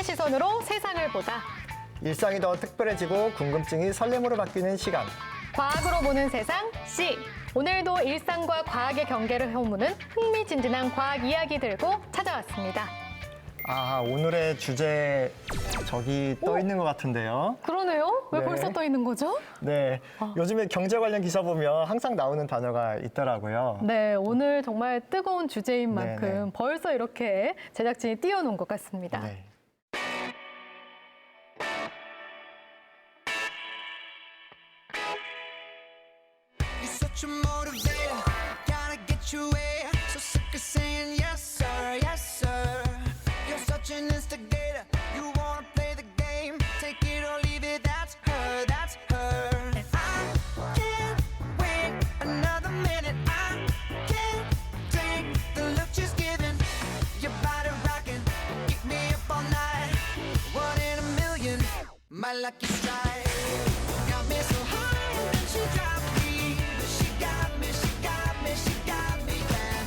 시인의 시선으로 세상을 보다. 일상이 더 특별해지고 궁금증이 설렘으로 바뀌는 시간. 과학으로 보는 세상 시. 오늘도 일상과 과학의 경계를 허무는 흥미진진한 과학 이야기 들고 찾아왔습니다. 아, 오늘의 주제 저기 떠 있는 것 같은데요. 그러네요. 왜 네. 벌써 떠 있는 거죠? 네, 요즘에 경제 관련 기사 보면 항상 나오는 단어가 있더라고요. 네, 오늘 정말 뜨거운 주제인 네, 만큼 네. 벌써 이렇게 제작진이 띄워놓은 것 같습니다. 네. You're such a motivator, gotta get your way. So sick of saying yes sir, yes sir. You're such an instigator, you wanna play the game. Take it or leave it, that's her, that's her. And I can't wait another minute. I can't take the look she's giving. Your body rocking, keep me up all night. One in a million, my lucky strike. Got me so high and then she dropped me. She got me, she got me, she got me down.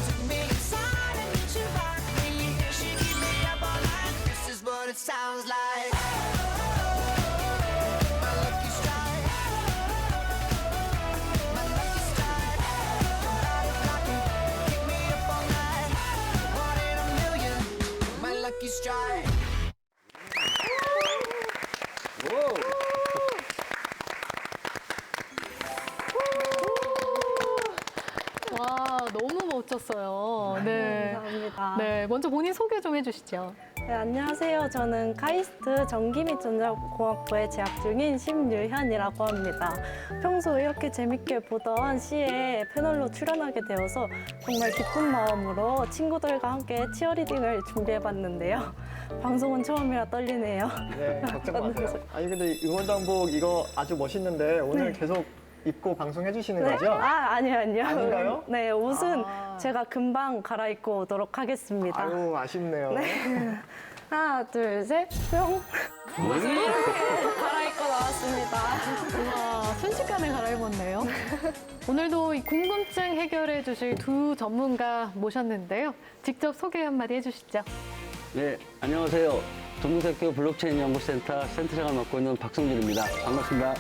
Took me inside and then she rocked me. She keep me up all night. This is what it sounds like. My lucky strike. My lucky strike. Your body rocking, keep me up all night. One in a million. My lucky strike. 와, 너무 멋졌어요. 네. 감사합니다. 네, 먼저 본인 소개 좀 해주시죠. 네, 안녕하세요. 저는 카이스트 전기 및 전자공학부에 재학 중인 심유현이라고 합니다. 평소 이렇게 재밌게 보던 시에 패널로 출연하게 되어서 정말 기쁜 마음으로 친구들과 함께 치어리딩을 준비해봤는데요. 방송은 처음이라 떨리네요. 네, 걱정 마세요. 아니 근데 응원단복 이거 아주 멋있는데 오늘 계속 입고 방송해 주시는 네? 거죠? 아니요. 아닌가요? 네, 옷은 제가 금방 갈아입고 오도록 하겠습니다. 아유, 아쉽네요. 하나, 둘, 셋, 뿅. 이렇게 갈아입고 나왔습니다. 와, 순식간에 갈아입었네요. 오늘도 이 궁금증 해결해 주실 두 전문가 모셨는데요. 직접 소개 한마디 해주시죠. 네, 안녕하세요. 동국대학교 블록체인 연구센터 센터장을 맡고 있는 박성준입니다. 반갑습니다.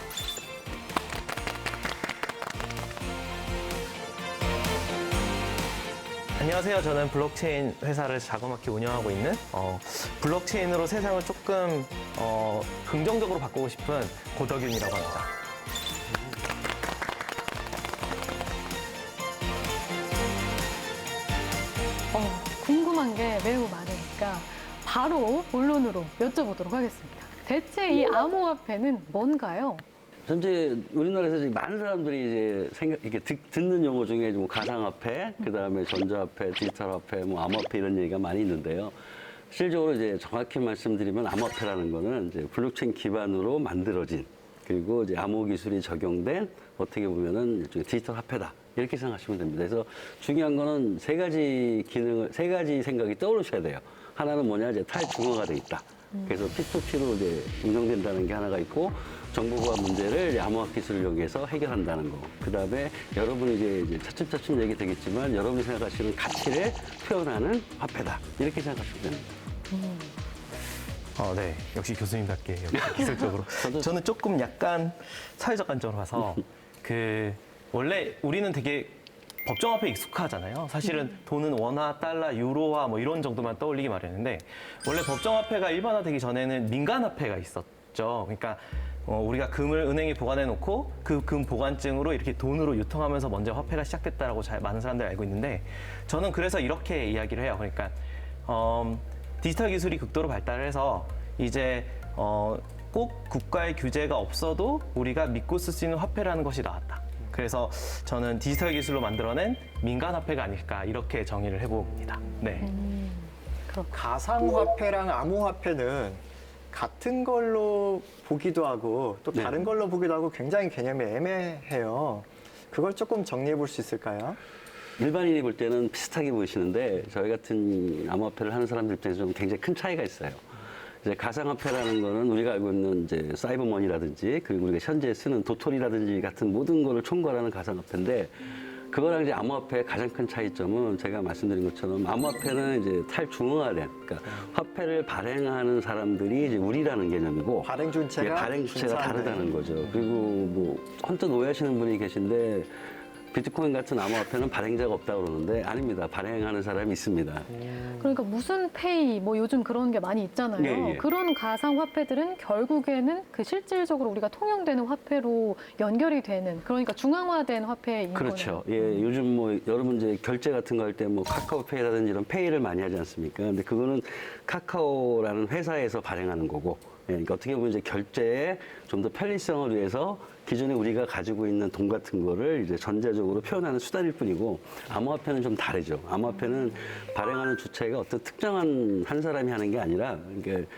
안녕하세요. 저는 블록체인 회사를 자그마치 운영하고 있는 블록체인으로 세상을 조금 긍정적으로 바꾸고 싶은 고덕윤이라고 합니다. 궁금한 게 매우 많으니까 바로 본론으로 여쭤보도록 하겠습니다. 대체 이 암호화폐는 뭔가요? 현재 우리나라에서 지금 많은 사람들이 이제 이렇게 듣는 용어 중에 뭐 가상화폐, 그 다음에 전자화폐, 디지털화폐, 뭐 암호화폐 이런 얘기가 많이 있는데요. 실질적으로 이제 정확히 말씀드리면 암호화폐라는 거는 이제 블록체인 기반으로 만들어진 그리고 이제 암호 기술이 적용된 어떻게 보면은 일종의 디지털 화폐다. 이렇게 생각하시면 됩니다. 그래서 중요한 거는 세 가지 생각이 떠오르셔야 돼요. 하나는 뭐냐, 이제 탈중앙화돼 있다. 그래서 P2P로 이제 운영된다는 게 하나가 있고, 정보보안 문제를 암호화 기술을 이용해서 해결한다는 거. 그 다음에 여러분이 이제 차츰차츰 얘기 되겠지만, 여러분이 생각하시는 가치를 표현하는 화폐다. 이렇게 생각하시면 됩니다. 네. 역시 교수님답게 역시 기술적으로. 저는 조금 약간 사회적 관점으로 봐서 원래 우리는 되게 법정화폐에 익숙하잖아요. 사실은 돈은 원화, 달러, 유로화 뭐 이런 정도만 떠올리기 마련인데 원래 법정화폐가 일반화되기 전에는 민간화폐가 있었죠. 그러니까 우리가 금을 은행에 보관해 놓고 그 금 보관증으로 이렇게 돈으로 유통하면서 먼저 화폐가 시작됐다라고 많은 사람들이 알고 있는데 저는 그래서 이렇게 이야기를 해요. 그러니까 디지털 기술이 극도로 발달을 해서 이제 꼭 국가의 규제가 없어도 우리가 믿고 쓸 수 있는 화폐라는 것이 나왔다. 그래서 저는 디지털 기술로 만들어낸 민간화폐가 아닐까 이렇게 정의를 해봅니다. 네. 가상화폐랑 암호화폐는 같은 걸로 보기도 하고 또 다른 네. 걸로 보기도 하고 굉장히 개념이 애매해요. 그걸 조금 정리해 볼 수 있을까요? 일반인이 볼 때는 비슷하게 보이시는데 저희 같은 암호화폐를 하는 사람들 입장에서 좀 굉장히 큰 차이가 있어요. 이제 가상화폐라는 거는 우리가 알고 있는 이제 사이버머니라든지 그리고 우리가 현재 쓰는 도토리라든지 같은 모든 거를 총괄하는 가상화폐인데 그거랑 이제 암호화폐의 가장 큰 차이점은 제가 말씀드린 것처럼 암호화폐는 이제 탈중앙화된, 그러니까 화폐를 발행하는 사람들이 이제 우리라는 개념이고 발행 주체가 발행 주체가 준 사람들. 다르다는 거죠. 그리고 뭐 헌뜻 오해하시는 분이 계신데 비트코인 같은 암호화폐는 발행자가 없다고 그러는데 아닙니다. 발행하는 사람이 있습니다. 그러니까 무슨 페이 뭐 요즘 그런 게 많이 있잖아요. 예, 예. 그런 가상 화폐들은 결국에는 그 실질적으로 우리가 통용되는 화폐로 연결이 되는, 그러니까 중앙화된 화폐인 그렇죠. 거네요. 예, 요즘 뭐 여러분 이제 결제 같은 거 할 때 뭐 카카오페이라든지 이런 페이를 많이 하지 않습니까? 근데 그거는 카카오라는 회사에서 발행하는 거고, 예, 그러니까 어떻게 보면 이제 결제에 좀 더 편리성을 위해서 기존에 우리가 가지고 있는 돈 같은 거를 이제 전자적으로 표현하는 수단일 뿐이고, 암호화폐는 좀 다르죠. 암호화폐는 발행하는 주체가 어떤 특정한 한 사람이 하는 게 아니라, 그러니까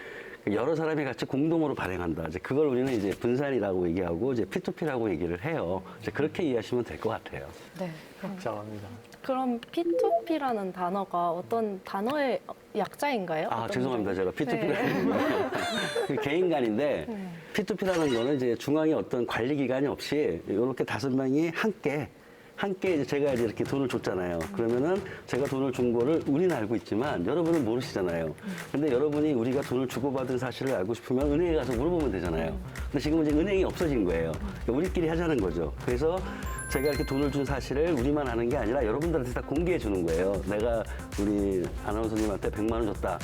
여러 사람이 같이 공동으로 발행한다. 이제 그걸 우리는 이제 분산이라고 얘기하고 이제 P2P라고 얘기를 해요. 이제 그렇게 이해하시면 될 것 같아요. 네. 복잡합니다. 그럼 P2P라는 단어가 어떤 단어의 약자인가요? 아, 어떤 죄송합니다. 제가 P2P라는 게 개인 간인데 P2P라는 거는 이제 중앙에 어떤 관리 기관이 없이 이렇게 5명이 함께 이제 제가 이제 이렇게 돈을 줬잖아요. 그러면은 제가 돈을 준 거를 우리는 알고 있지만 여러분은 모르시잖아요. 근데 여러분이 우리가 돈을 주고받은 사실을 알고 싶으면 은행에 가서 물어보면 되잖아요. 근데 지금은 이제 은행이 없어진 거예요. 그러니까 우리끼리 하자는 거죠. 그래서 제가 이렇게 돈을 준 사실을 우리만 아는 게 아니라 여러분들한테 다 공개해 주는 거예요. 내가 우리 아나운서님한테 100만 원 줬다.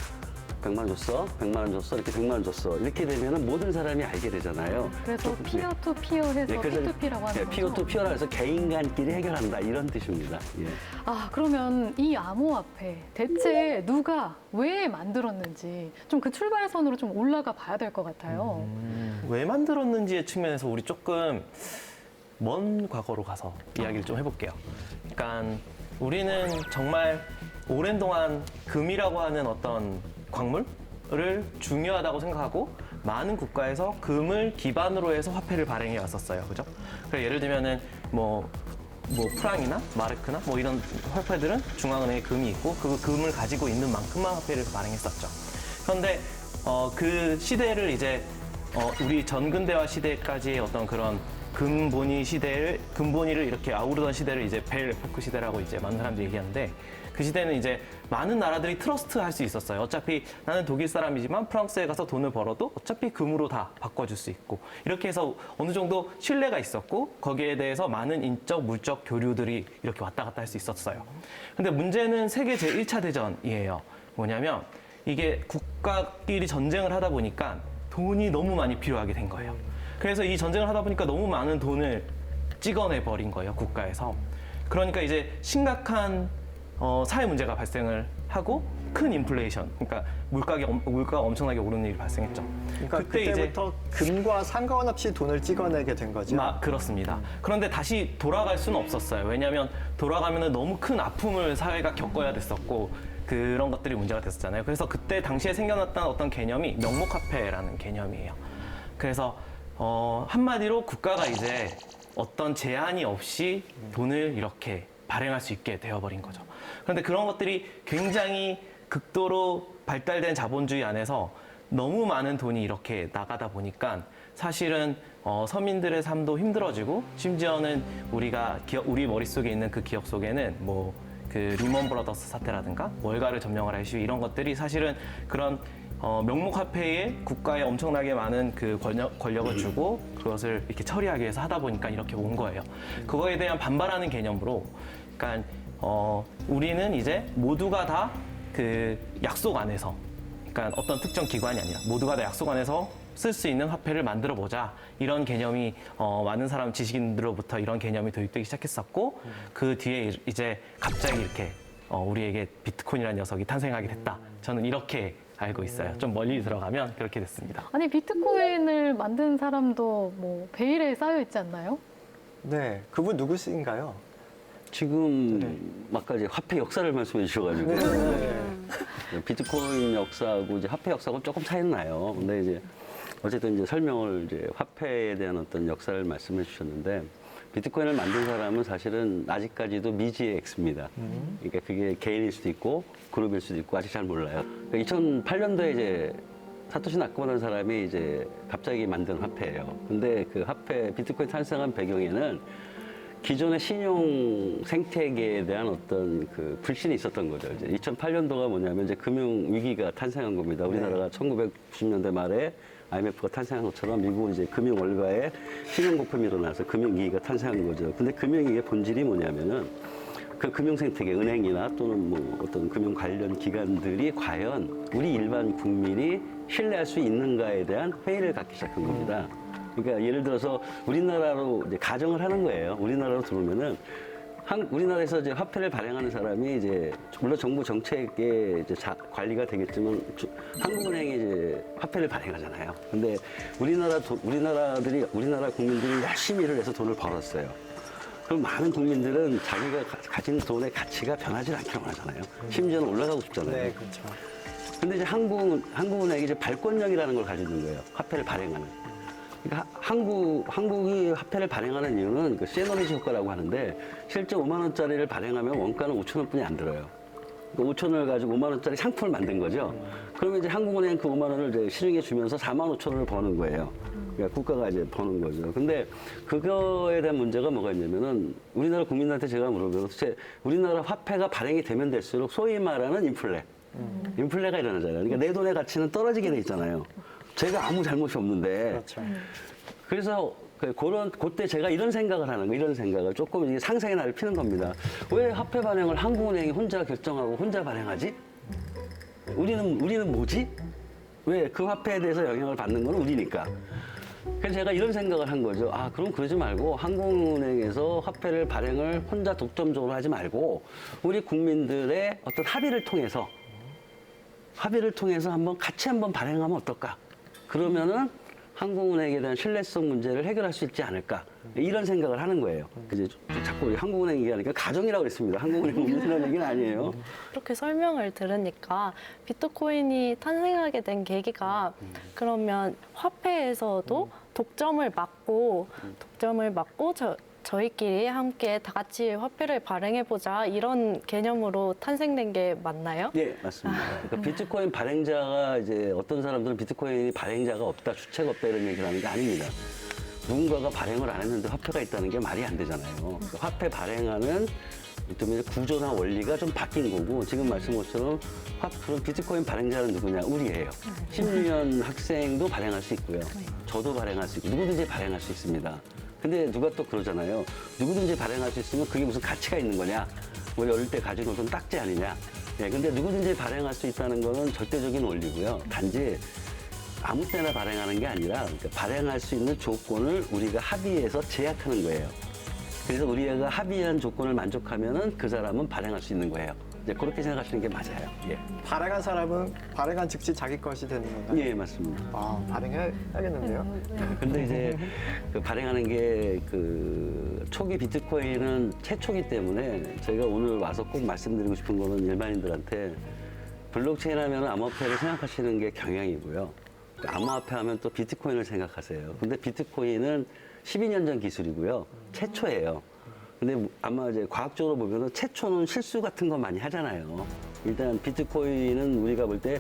100만 원 줬어? 100만 원 줬어? 이렇게 100만 원 줬어. 이렇게 되면은 모든 사람이 알게 되잖아요. 그래서 피어 투 피어 해서 예, 그래서 P2P라고 하는 거죠. 피어 투 피어라 해서 개인 간끼리 해결한다 이런 뜻입니다. 예. 아, 그러면 이 암호화폐 대체 누가 왜 만들었는지 좀 그 출발선으로 좀 올라가 봐야 될 것 같아요. 왜 만들었는지의 측면에서 우리 조금 먼 과거로 가서 이야기를 좀 해볼게요. 그러니까 우리는 정말 오랜 동안 금이라고 하는 어떤 광물을 중요하다고 생각하고 많은 국가에서 금을 기반으로 해서 화폐를 발행해 왔었어요. 그죠? 그래서 예를 들면은 뭐 프랑이나 마르크나 뭐 이런 화폐들은 중앙은행에 금이 있고 그 금을 가지고 있는 만큼만 화폐를 발행했었죠. 그런데 그 시대를 이제 우리 전근대화 시대까지의 어떤 그런 금본위를 이렇게 아우르던 시대를 이제 벨 에포크 시대라고 이제 많은 사람들이 얘기하는데, 그 시대는 이제 많은 나라들이 트러스트 할 수 있었어요. 어차피 나는 독일 사람이지만 프랑스에 가서 돈을 벌어도 어차피 금으로 다 바꿔줄 수 있고, 이렇게 해서 어느 정도 신뢰가 있었고 거기에 대해서 많은 인적, 물적 교류들이 이렇게 왔다 갔다 할 수 있었어요. 근데 문제는 세계 제1차 대전이에요. 뭐냐면 이게 국가끼리 전쟁을 하다 보니까 돈이 너무 많이 필요하게 된 거예요. 그래서 이 전쟁을 하다 보니까 너무 많은 돈을 찍어내 버린 거예요, 국가에서. 그러니까 이제 심각한 사회 문제가 발생을 하고 큰 인플레이션, 그러니까 물가가 엄청나게 오르는 일이 발생했죠. 그러니까 그때부터 금과 상관없이 돈을 찍어내게 된 거죠. 그렇습니다. 그런데 다시 돌아갈 수는 없었어요. 왜냐하면 돌아가면 너무 큰 아픔을 사회가 겪어야 됐었고 그런 것들이 문제가 됐었잖아요. 그래서 그때 당시에 생겨났던 어떤 개념이 명목화폐라는 개념이에요. 그래서 한마디로 국가가 이제 어떤 제한이 없이 돈을 이렇게 발행할 수 있게 되어버린 거죠. 그런데 그런 것들이 굉장히 극도로 발달된 자본주의 안에서 너무 많은 돈이 이렇게 나가다 보니까 사실은 서민들의 삶도 힘들어지고, 심지어는 우리 머릿속에 있는 그 기억 속에는 뭐 그 리먼 브라더스 사태라든가 월가를 점령하라 이슈 이런 것들이 사실은 그런 명목화폐에 국가에 엄청나게 많은 그 권력을 주고 그것을 이렇게 처리하기 위해서 하다 보니까 이렇게 온 거예요. 그거에 대한 반발하는 개념으로, 그러니까 우리는 이제 모두가 다 그 약속 안에서, 그러니까 어떤 특정 기관이 아니라 모두가 다 약속 안에서 쓸 수 있는 화폐를 만들어 보자, 이런 개념이 많은 사람 지식인들로부터 이런 개념이 도입되기 시작했었고, 그 뒤에 이제 갑자기 이렇게 우리에게 비트코인이라는 녀석이 탄생하게 됐다. 저는 이렇게 알고 있어요. 좀 멀리 들어가면 그렇게 됐습니다. 아니, 비트코인을 만든 사람도 뭐 베일에 쌓여 있지 않나요? 네, 그분 누구신가요? 지금 아까 이제 화폐 역사를 말씀해 주셔가지고 비트코인 역사하고 이제 화폐 역사하고 조금 차이는 나요. 근데 이제 어쨌든 이제 설명을 이제 화폐에 대한 어떤 역사를 말씀해 주셨는데, 비트코인을 만든 사람은 사실은 아직까지도 미지의 X입니다. 그러니까 그게 개인일 수도 있고 그룹일 수도 있고 아직 잘 몰라요. 그러니까 2008년도에 이제 사토시 나카모토라는 사람이 이제 갑자기 만든 화폐예요. 근데 그 화폐 비트코인 탄생한 배경에는 기존의 신용 생태계에 대한 어떤 그 불신이 있었던 거죠. 이제 2008년도가 뭐냐면 이제 금융 위기가 탄생한 겁니다. 우리나라가 1990년대 말에 IMF가 탄생한 것처럼 미국은 이제 금융 월가에 신용 거품이 일어나서 금융 위기가 탄생한 거죠. 근데 금융 위기의 본질이 뭐냐면은 그 금융 생태계, 은행이나 또는 뭐 어떤 금융 관련 기관들이 과연 우리 일반 국민이 신뢰할 수 있는가에 대한 회의를 갖기 시작한 겁니다. 그러니까 예를 들어서 우리나라로 이제 가정을 하는 거예요. 우리나라로 들어오면은 우리나라에서 이제 화폐를 발행하는 사람이 이제 물론 정부 정책에 이제 관리가 되겠지만 한국은행이 이제 화폐를 발행하잖아요. 근데 우리나라 국민들이 열심히 일을 해서 돈을 벌었어요. 그럼 많은 국민들은 자기가 가진 돈의 가치가 변하지 않기를 원하잖아요. 심지어는 올라가고 싶잖아요. 네, 그렇죠. 근데 이제 한국은행이 이제 발권력이라는 걸 가지고 있는 거예요. 화폐를 발행하는. 그러니까 한국이 화폐를 발행하는 이유는 그 세너리지 효과라고 하는데 실제 5만 원짜리를 발행하면 원가는 5천 원뿐이 안 들어요. 그러니까 5천 원을 가지고 5만 원짜리 상품을 만든 거죠. 그러면 이제 한국은행 그 5만 원을 이제 시중에 주면서 4만 5천 원을 버는 거예요. 그러니까 국가가 이제 버는 거죠. 근데 그거에 대한 문제가 뭐가 있냐면은 우리나라 국민한테 제가 물어보면 도대체 우리나라 화폐가 발행이 되면 될수록 소위 말하는 인플레가 일어나잖아요. 그러니까 내 돈의 가치는 떨어지게 돼 있잖아요. 제가 아무 잘못이 없는데. 그렇죠. 그래서 그때 제가 이런 생각을 하는 거, 이런 생각을 조금 이게 상상의 날을 피는 겁니다. 왜 화폐 발행을 한국은행이 혼자 결정하고 혼자 발행하지? 우리는 뭐지? 왜 그 화폐에 대해서 영향을 받는 건 우리니까. 그래서 제가 이런 생각을 한 거죠. 아, 그럼 그러지 말고 한국은행에서 화폐를 발행을 혼자 독점적으로 하지 말고 우리 국민들의 어떤 합의를 통해서 같이 한번 발행하면 어떨까? 그러면은 한국은행에 대한 신뢰성 문제를 해결할 수 있지 않을까? 이런 생각을 하는 거예요. 이제 자꾸 우리 한국은행 얘기하니까 가정이라고 그랬습니다. 한국은행 문제라는 얘기는 아니에요. 이렇게 설명을 들으니까 비트코인이 탄생하게 된 계기가 그러면 화폐에서도 독점을 막고 저희끼리 함께 다 같이 화폐를 발행해보자 이런 개념으로 탄생된 게 맞나요? 네, 맞습니다. 그러니까 비트코인 발행자가 이제 어떤 사람들은 비트코인 발행자가 없다, 주체가 없다 이런 얘기를 하는 게 아닙니다. 누군가가 발행을 안 했는데 화폐가 있다는 게 말이 안 되잖아요. 그러니까 화폐 발행하는 좀 이제 구조나 원리가 좀 바뀐 거고 지금 말씀한 것처럼 그럼 비트코인 발행자는 누구냐? 우리예요. 16년 학생도 발행할 수 있고요. 저도 발행할 수 있고 누구든지 발행할 수 있습니다. 근데 누가 또 그러잖아요. 누구든지 발행할 수 있으면 그게 무슨 가치가 있는 거냐? 우리 어릴 때 가지고 놀던 딱지 아니냐? 예, 근데 누구든지 발행할 수 있다는 거는 절대적인 원리고요. 단지 아무 때나 발행하는 게 아니라 그러니까 발행할 수 있는 조건을 우리가 합의해서 제약하는 거예요. 그래서 우리가 합의한 조건을 만족하면은 그 사람은 발행할 수 있는 거예요. 이제 그렇게 생각하시는 게 맞아요. 예, 발행한 사람은 발행한 즉시 자기 것이 되는 건가요? 예, 맞습니다. 아, 발행해야겠는데요? 근데 이제 그 발행하는 게 그 초기 비트코인은 최초기 때문에 저희가 오늘 와서 꼭 말씀드리고 싶은 거는 일반인들한테 블록체인 하면 암호화폐를 생각하시는 게 경향이고요. 암호화폐 하면 또 비트코인을 생각하세요. 근데 비트코인은 12년 전 기술이고요. 최초예요. 근데 아마 이제 과학적으로 보면은 최초는 실수 같은 거 많이 하잖아요. 일단 비트코인은 우리가 볼 때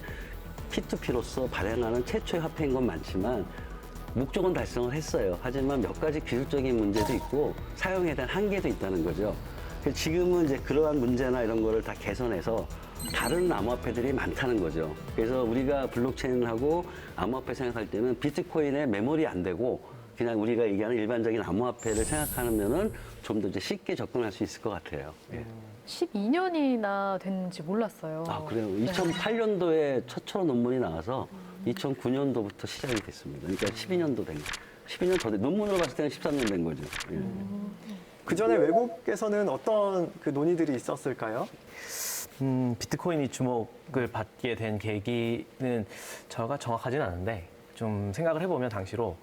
P2P로서 발행하는 최초의 화폐인 건 많지만 목적은 달성을 했어요. 하지만 몇 가지 기술적인 문제도 있고 사용에 대한 한계도 있다는 거죠. 그래서 지금은 이제 그러한 문제나 이런 거를 다 개선해서 다른 암호화폐들이 많다는 거죠. 그래서 우리가 블록체인하고 암호화폐 생각할 때는 비트코인에 메모리 안 되고 그냥 우리가 얘기하는 일반적인 암호화폐를 생각하면은 좀 더 이제 쉽게 접근할 수 있을 것 같아요. 예. 12년이나 됐는지 몰랐어요. 아, 그래요? 2008년도에 첫처럼 논문이 나와서 2009년도부터 시작이 됐습니다. 그러니까 12년도 된 거예요. 12년 더 된, 논문으로 봤을 때는 13년 된 거죠. 예. 그 전에 외국에서는 어떤 그 논의들이 있었을까요? 비트코인이 주목을 받게 된 계기는 저가 정확하지는 않은데 좀 생각을 해보면 당시로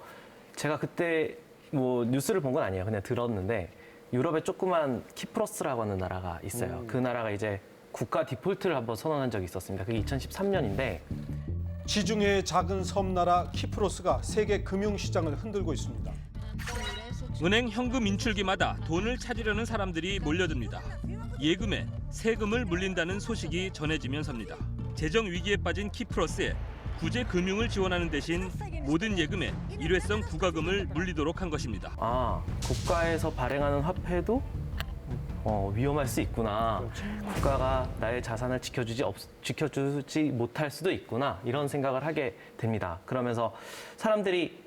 제가 그때 뭐 뉴스를 본 건 아니에요. 그냥 들었는데 유럽에 조그만 키프로스라고 하는 나라가 있어요. 그 나라가 이제 국가 디폴트를 한번 선언한 적이 있었습니다. 그게 2013년인데 지중해의 작은 섬나라 키프로스가 세계 금융시장을 흔들고 있습니다. 은행 현금 인출기마다 돈을 찾으려는 사람들이 몰려듭니다. 예금에 세금을 물린다는 소식이 전해지면서입니다. 재정 위기에 빠진 키프로스에 구제 금융을 지원하는 대신 모든 예금에 일회성 부과금을 물리도록 한 것입니다. 아, 국가에서 발행하는 화폐도 위험할 수 있구나. 국가가 나의 자산을 지켜주지 못할 수도 있구나. 이런 생각을 하게 됩니다. 그러면서 사람들이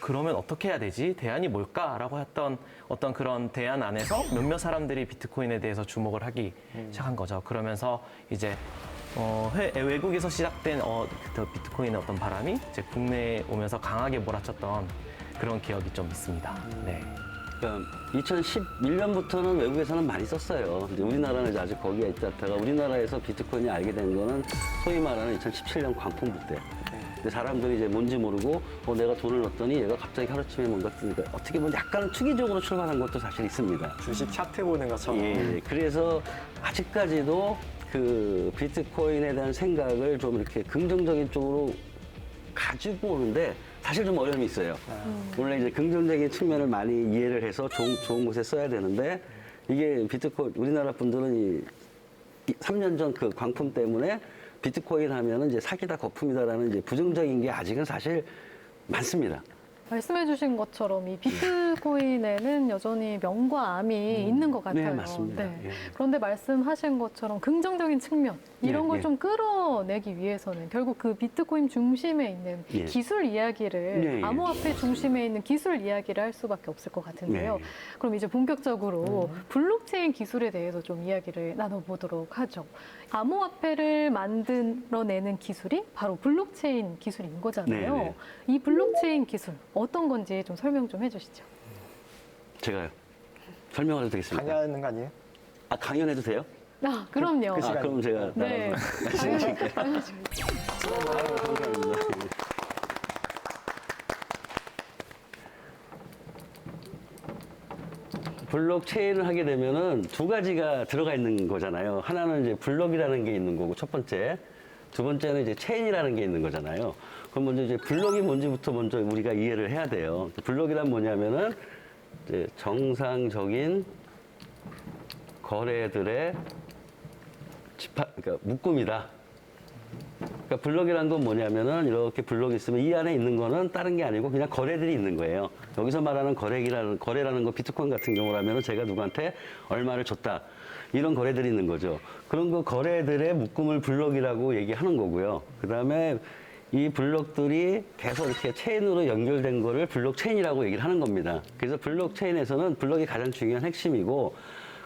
그러면 어떻게 해야 되지? 대안이 뭘까라고 했던 어떤 그런 대안 안에서 몇몇 사람들이 비트코인에 대해서 주목을 하기 시작한 거죠. 그러면서 이제 외국에서 시작된 비트코인의 어떤 바람이 이제 국내에 오면서 강하게 몰아쳤던 그런 기억이 좀 있습니다. 네. 그러니까 2011년부터는 외국에서는 많이 썼어요. 이제 우리나라는 이제 아직 거기에 있다가 우리나라에서 비트코인이 알게 된 거는 소위 말하는 2017년 광풍부 때. 근데 사람들이 이제 뭔지 모르고 내가 돈을 넣었더니 얘가 갑자기 하루쯤에 뭔가 뜨니까 어떻게 보면 약간 투기적으로 출발한 것도 사실 있습니다. 주식 차트 보는 것처럼. 예, 그래서 아직까지도 그 비트코인에 대한 생각을 좀 이렇게 긍정적인 쪽으로 가지고 오는데 사실 좀 어려움이 있어요. 원래 이제 긍정적인 측면을 많이 이해를 해서 좋은 곳에 써야 되는데 이게 비트코인 우리나라 분들은 3년 전 그 광풍 때문에 비트코인 하면은 이제 사기다 거품이다라는 이제 부정적인 게 아직은 사실 많습니다. 말씀해주신 것처럼 이 비트코인에는 여전히 명과 암이 있는 것 같아요. 네, 맞습니다. 네. 예. 그런데 말씀하신 것처럼 긍정적인 측면 이런 예, 걸 예. 좀 끌어내기 위해서는 결국 그 비트코인 중심에 있는 예. 기술 이야기를 예, 예. 암호화폐 중심에 있는 기술 이야기를 할 수밖에 없을 것 같은데요. 예, 예. 그럼 이제 본격적으로 블록체인 기술에 대해서 좀 이야기를 나눠보도록 하죠. 암호화폐를 만들어내는 기술이 바로 블록체인 기술인 거잖아요. 네, 네. 이 블록체인 기술 어떤 건지 좀 설명 좀 해주시죠. 제가요. 설명을 해도 되겠습니까? 강의하는 거 아니에요? 아, 강연해도 돼요? 아, 그럼요. 그 시간. 그럼 제가 네. 나가서 당연하죠. 감사합니다. 블록체인을 하게 되면은 두 가지가 들어가 있는 거잖아요. 하나는 이제 블록이라는 게 있는 거고 첫 번째, 두 번째는 이제 체인이라는 게 있는 거잖아요. 그럼 먼저 이제 블록이 뭔지부터 먼저 우리가 이해를 해야 돼요. 블록이란 뭐냐면은 이제 정상적인 거래들의 그러니까 묶음이다. 그러니까 블록이라는 건 뭐냐면은 이렇게 블록이 있으면 이 안에 있는 거는 다른 게 아니고 그냥 거래들이 있는 거예요. 여기서 말하는 거래라는 거 비트코인 같은 경우라면은 제가 누구한테 얼마를 줬다. 이런 거래들이 있는 거죠. 그런 그 거래들의 묶음을 블록이라고 얘기하는 거고요. 그다음에 이 블록들이 계속 이렇게 체인으로 연결된 거를 블록체인이라고 얘기를 하는 겁니다. 그래서 블록체인에서는 블록이 가장 중요한 핵심이고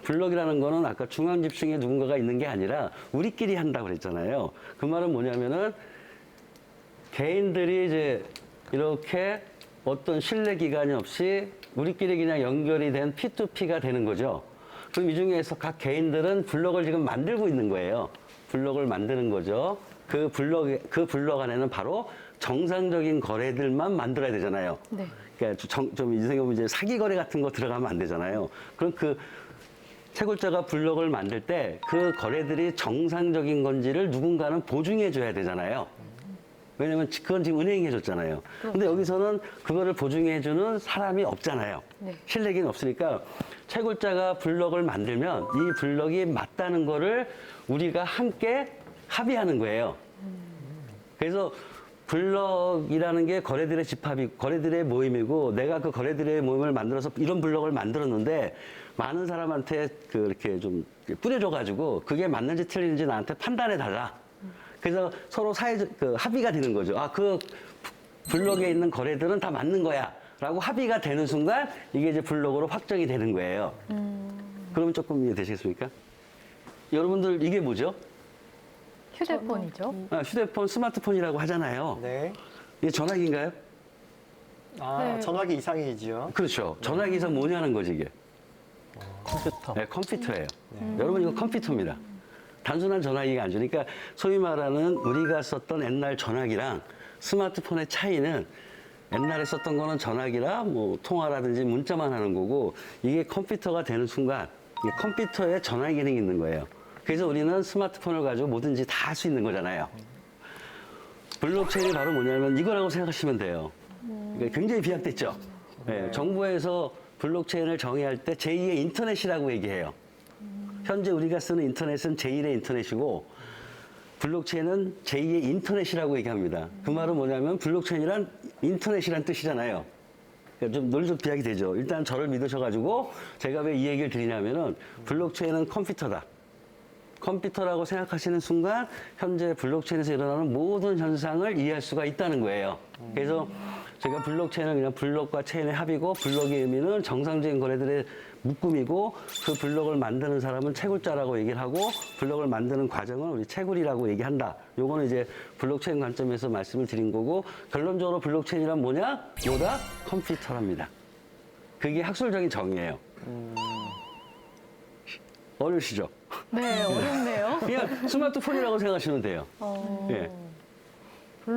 블록이라는 거는 아까 중앙 집중에 누군가가 있는 게 아니라 우리끼리 한다고 그랬잖아요. 그 말은 뭐냐면은 개인들이 이제 이렇게 어떤 신뢰 기간이 없이 우리끼리 그냥 연결이 된 P2P가 되는 거죠. 그럼 이 중에서 각 개인들은 블록을 지금 만들고 있는 거예요. 블록을 만드는 거죠. 그 블록 안에는 바로 정상적인 거래들만 만들어야 되잖아요. 네. 그러니까 좀 인생에 이제 사기 거래 같은 거 들어가면 안 되잖아요. 그럼 그 채굴자가 블록을 만들 때 그 거래들이 정상적인 건지를 누군가는 보증해 줘야 되잖아요. 왜냐면 그건 지금 은행이 해줬잖아요. 근데 여기서는 그거를 보증해 주는 사람이 없잖아요. 네. 실력이 없으니까 채굴자가 블록을 만들면 이 블록이 맞다는 거를 우리가 함께 합의하는 거예요. 그래서 블록이라는 게 거래들의 집합이, 거래들의 모임이고 내가 그 거래들의 모임을 만들어서 이런 블록을 만들었는데 많은 사람한테 그렇게 좀 뿌려줘가지고 그게 맞는지 틀리는지 나한테 판단해달라. 그래서 서로 합의가 되는 거죠. 아, 그 블록에 있는 거래들은 다 맞는 거야. 라고 합의가 되는 순간 이게 이제 블록으로 확정이 되는 거예요. 그러면 조금 이해되시겠습니까? 여러분들 이게 뭐죠? 휴대폰이죠. 휴대폰, 스마트폰이라고 하잖아요. 네. 이게 전화기인가요? 네. 전화기 이상이지요. 그렇죠. 전화기 이상 뭐냐는 거지, 이게. 컴퓨터. 네, 컴퓨터예요. 여러분, 이거 컴퓨터입니다. 단순한 전화기가 아니죠. 그러니까 소위 말하는 우리가 썼던 옛날 전화기랑 스마트폰의 차이는 옛날에 썼던 거는 전화기라 뭐 통화라든지 문자만 하는 거고 이게 컴퓨터가 되는 순간 이게 컴퓨터에 전화 기능이 있는 거예요. 그래서 우리는 스마트폰을 가지고 뭐든지 다 할 수 있는 거잖아요. 블록체인이 바로 뭐냐면 이거라고 생각하시면 돼요. 그러니까 굉장히 비약됐죠. 네, 정부에서 블록체인을 정의할 때 제2의 인터넷이라고 얘기해요. 현재 우리가 쓰는 인터넷은 제1의 인터넷이고 블록체인은 제2의 인터넷이라고 얘기합니다. 그 말은 뭐냐면 블록체인이란 인터넷이란 뜻이잖아요. 그러니까 좀 논리적 비약이 되죠. 일단 저를 믿으셔가지고 제가 왜 이 얘기를 드리냐면은 블록체인은 컴퓨터다. 컴퓨터라고 생각하시는 순간 현재 블록체인에서 일어나는 모든 현상을 이해할 수가 있다는 거예요. 그래서 제가 블록체인은 그냥 블록과 체인의 합이고 블록의 의미는 정상적인 거래들의 묶음이고 그 블록을 만드는 사람은 채굴자라고 얘기를 하고 블록을 만드는 과정은 우리 채굴이라고 얘기한다. 요거는 이제 블록체인 관점에서 말씀을 드린 거고 결론적으로 블록체인이란 뭐냐? 뭐다? 컴퓨터랍니다. 그게 학술적인 정의예요. 어려우시죠? 네, 어렵네요. 그냥 스마트폰이라고 생각하시면 돼요. 예.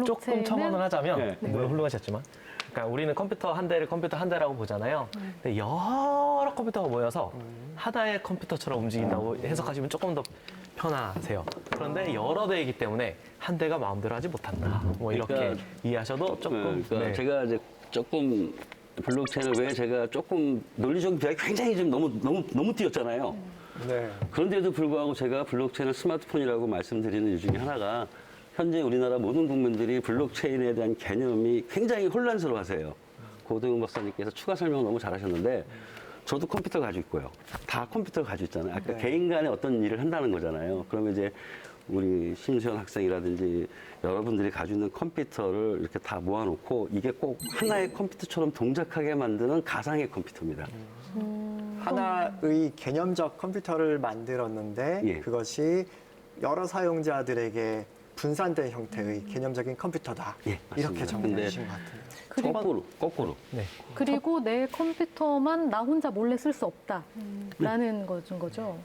조금 첨언을 하자면 네. 물론 훌륭하셨지만 그러니까 우리는 컴퓨터 한 대를 컴퓨터 한 대라고 보잖아요. 근데 여러 컴퓨터가 모여서 하나의 컴퓨터처럼 움직인다고 해석하시면 조금 더 편하세요. 그런데 여러 대이기 때문에 한 대가 마음대로 하지 못한다. 뭐 이렇게 그러니까, 이해하셔도 조금 그러니까 네. 제가 이제 조금 블록체인을 왜 제가 조금 논리적인 비약이 굉장히 좀 너무 뛰었잖아요. 네. 그런데도 불구하고 제가 블록체인을 스마트폰이라고 말씀드리는 이유 중에 하나가 현재 우리나라 모든 국민들이 블록체인에 대한 개념이 굉장히 혼란스러워하세요. 고동영 박사님께서 추가 설명 너무 잘하셨는데 저도 컴퓨터 가지고 있고요. 다 컴퓨터 가지고 있잖아요. 아까 개인 간에 어떤 일을 한다는 거잖아요. 그러면 이제 우리 심수연 학생이라든지 여러분들이 가지고 있는 컴퓨터를 이렇게 다 모아놓고 이게 꼭 하나의 컴퓨터처럼 동작하게 만드는 가상의 컴퓨터입니다. 하나의 개념적 컴퓨터를 만들었는데 예. 그것이 여러 사용자들에게 분산된 형태의 개념적인 컴퓨터다. 예, 이렇게 맞습니다. 정리해 근데 주신 것 같아요. 거꾸로. 네. 그리고 내 컴퓨터만 나 혼자 몰래 쓸 수 없다라는 거죠.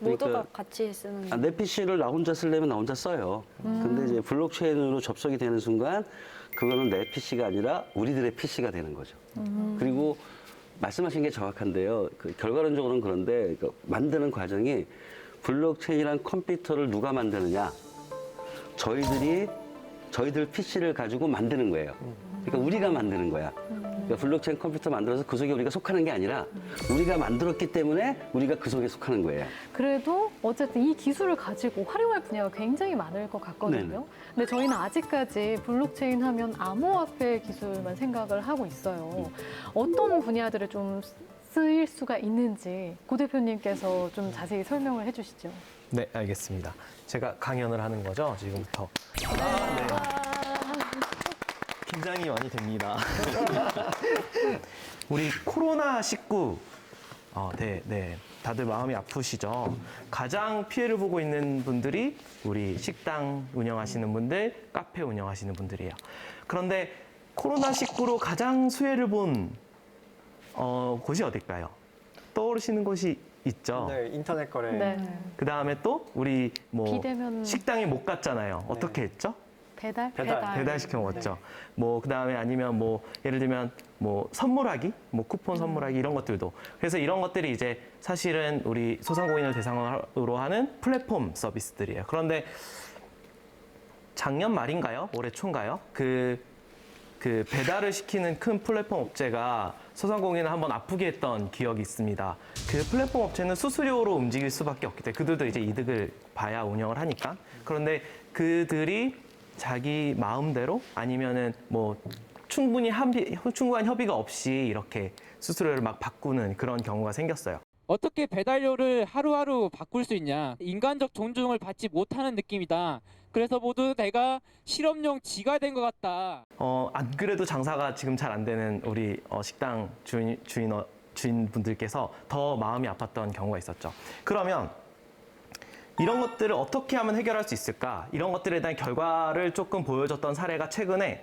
모두가 그러니까 같이 쓰는 내 PC를 나 혼자 쓰려면 나 혼자 써요. 근데 이제 블록체인으로 접속이 되는 순간 그거는 내 PC가 아니라 우리들의 PC가 되는 거죠. 그리고 말씀하신 게 정확한데요. 그 결과론적으로는 그런데 그 만드는 과정이 블록체인이란 컴퓨터를 누가 만드느냐? 저희들 PC를 가지고 만드는 거예요. 그러니까 우리가 만드는 거야. 그러니까 블록체인 컴퓨터 만들어서 그 속에 우리가 속하는 게 아니라 우리가 만들었기 때문에 우리가 그 속에 속하는 거예요. 그래도 어쨌든 이 기술을 가지고 활용할 분야가 굉장히 많을 것 같거든요. 네네. 근데 저희는 아직까지 블록체인 하면 암호화폐 기술만 생각을 하고 있어요. 어떤 분야들을 좀 쓰일 수가 있는지 고 대표님께서 좀 자세히 설명을 해주시죠. 네, 알겠습니다. 제가 강연을 하는 거죠, 지금부터. 긴장이 많이 됩니다. 우리 코로나19, 네, 다들 마음이 아프시죠? 가장 피해를 보고 있는 분들이 우리 식당 운영하시는 분들, 카페 운영하시는 분들이에요. 그런데 코로나19로 가장 수혜를 본 곳이 어딜까요? 떠오르시는 곳이 있죠? 네, 인터넷 거래. 네. 그 다음에 또 우리 뭐 비대면 식당에 못 갔잖아요. 어떻게 했죠? 배달. 시켜 먹었죠. 뭐 그다음에 아니면 뭐 예를 들면 뭐 선물하기, 뭐 쿠폰 선물하기 이런 것들도. 그래서 이런 것들이 이제 사실은 우리 소상공인을 대상으로 하는 플랫폼 서비스들이에요. 그런데 작년 말인가요? 올해 초인가요? 그 배달을 시키는 큰 플랫폼 업체가 소상공인을 한번 아프게 했던 기억이 있습니다. 그 플랫폼 업체는 수수료로 움직일 수밖에 없기 때문에 그들도 이제 이득을 봐야 운영을 하니까. 그런데 그들이 자기 마음대로 아니면은 뭐 충분한 협의가 없이 이렇게 수수료를 막 바꾸는 그런 경우가 생겼어요. 어떻게 배달료를 하루하루 바꿀 수 있냐. 인간적 존중을 받지 못하는 느낌이다. 그래서 모두 내가 실험용 쥐가 된 것 같다. 안 그래도 장사가 지금 잘 안 되는 우리 식당 주인분들께서 더 마음이 아팠던 경우가 있었죠. 그러면 이런 것들을 어떻게 하면 해결할 수 있을까? 이런 것들에 대한 결과를 조금 보여줬던 사례가 최근에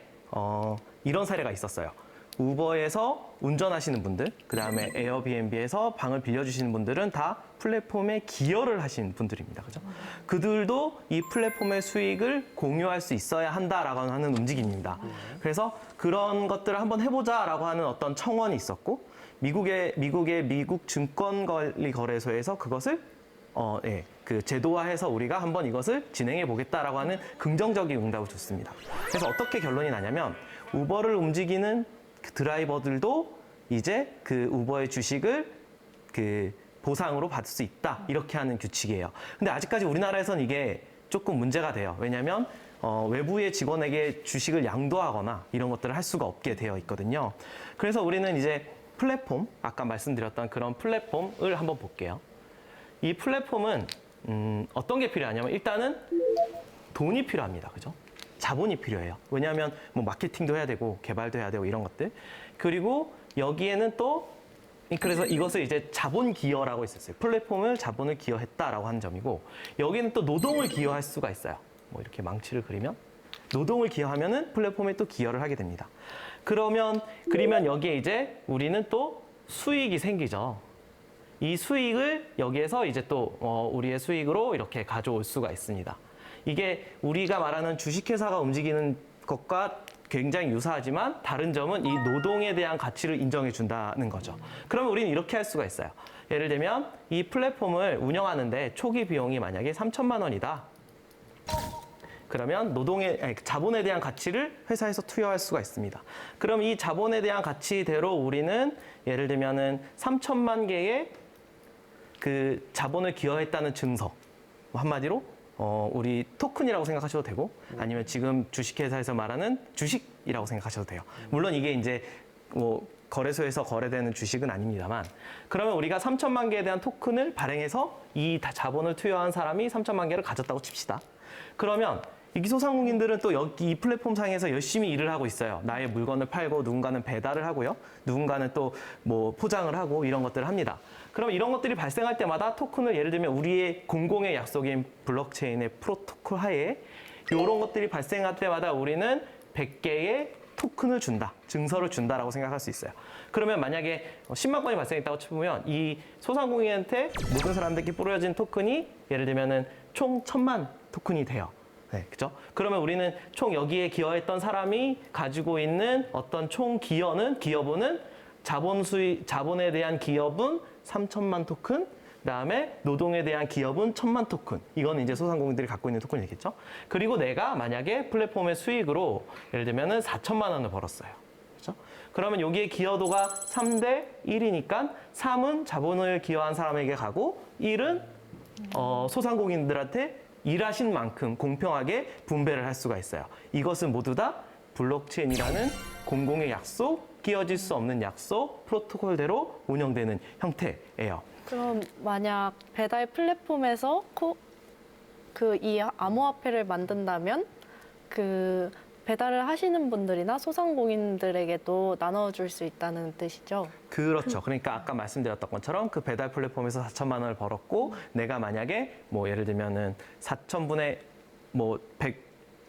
이런 사례가 있었어요. 우버에서 운전하시는 분들, 그다음에 에어비앤비에서 방을 빌려주시는 분들은 다 플랫폼에 기여를 하신 분들입니다. 그죠? 그들도 이 플랫폼의 수익을 공유할 수 있어야 한다라고 하는 움직임입니다. 그래서 그런 것들을 한번 해보자라고 하는 어떤 청원이 있었고, 미국의 미국 증권거래소에서 그것을 그 제도화해서 우리가 한번 이것을 진행해 보겠다라고 하는 긍정적인 응답을 줬습니다. 그래서 어떻게 결론이 나냐면 우버를 움직이는 그 드라이버들도 이제 그 우버의 주식을 그 보상으로 받을 수 있다 이렇게 하는 규칙이에요. 근데 아직까지 우리나라에선 이게 조금 문제가 돼요. 왜냐하면 외부의 직원에게 주식을 양도하거나 이런 것들을 할 수가 없게 되어 있거든요. 그래서 우리는 이제 플랫폼, 아까 말씀드렸던 그런 플랫폼을 한번 볼게요. 이 플랫폼은 어떤 게 필요하냐면 일단은 돈이 필요합니다. 그죠? 자본이 필요해요. 왜냐하면 뭐 마케팅도 해야 되고 개발도 해야 되고 이런 것들. 그리고 여기에는 또 그래서 이것을 이제 자본 기여라고 했었어요. 플랫폼을 자본을 기여했다라고 하는 점이고 여기는 또 노동을 기여할 수가 있어요. 뭐 이렇게 망치를 그리면 노동을 기여하면은 플랫폼에 또 기여를 하게 됩니다. 그러면 여기에 이제 우리는 또 수익이 생기죠. 이 수익을 여기에서 이제 또 우리의 수익으로 이렇게 가져올 수가 있습니다. 이게 우리가 말하는 주식회사가 움직이는 것과 굉장히 유사하지만 다른 점은 이 노동에 대한 가치를 인정해 준다는 거죠. 그러면 우리는 이렇게 할 수가 있어요. 예를 들면 이 플랫폼을 운영하는데 초기 비용이 만약에 3천만 원이다. 그러면 자본에 대한 가치를 회사에서 투여할 수가 있습니다. 그럼 이 자본에 대한 가치대로 우리는 예를 들면은 3천만 개의 그 자본을 기여했다는 증서, 한마디로 우리 토큰이라고 생각하셔도 되고 아니면 지금 주식회사에서 말하는 주식이라고 생각하셔도 돼요. 물론 이게 이제 뭐 거래소에서 거래되는 주식은 아닙니다만 그러면 우리가 3천만 개에 대한 토큰을 발행해서 이 자본을 투여한 사람이 3천만 개를 가졌다고 칩시다. 그러면 이 소상공인들은 또 여기 이 플랫폼 상에서 열심히 일을 하고 있어요. 나의 물건을 팔고 누군가는 배달을 하고요. 누군가는 또 뭐 포장을 하고 이런 것들을 합니다. 그럼 이런 것들이 발생할 때마다 토큰을 예를 들면 우리의 공공의 약속인 블록체인의 프로토콜 하에 이런 것들이 발생할 때마다 우리는 100개의 토큰을 준다, 증서를 준다라고 생각할 수 있어요. 그러면 만약에 10만 건이 발생했다고 쳐보면 이 소상공인한테 모든 사람들께 뿌려진 토큰이 예를 들면은 총 1000만 토큰이 돼요. 네, 그죠? 그러면 우리는 총 여기에 기여했던 사람이 가지고 있는 어떤 총 기여분은 자본에 대한 기여분 3천만 토큰, 그다음에 노동에 대한 기여분 1000만 토큰. 이거는 이제 소상공인들이 갖고 있는 토큰이겠죠? 그리고 내가 만약에 플랫폼의 수익으로 예를 들면은 4천만 원을 벌었어요. 그렇죠? 그러면 여기에 기여도가 3대 1이니까 3은 자본을 기여한 사람에게 가고 1은 소상공인들한테 일하신 만큼 공평하게 분배를 할 수가 있어요. 이것은 모두 다 블록체인이라는 공공의 약속, 끼어질 수 없는 약속, 프로토콜대로 운영되는 형태예요. 그럼 만약 배달 플랫폼에서 이 암호화폐를 만든다면 그 배달을 하시는 분들이나 소상공인들에게도 나눠줄 수 있다는 뜻이죠? 그렇죠. 그러니까 아까 말씀드렸던 것처럼 그 배달 플랫폼에서 4천만 원을 벌었고 내가 만약에 뭐 예를 들면은 4천분의 뭐 100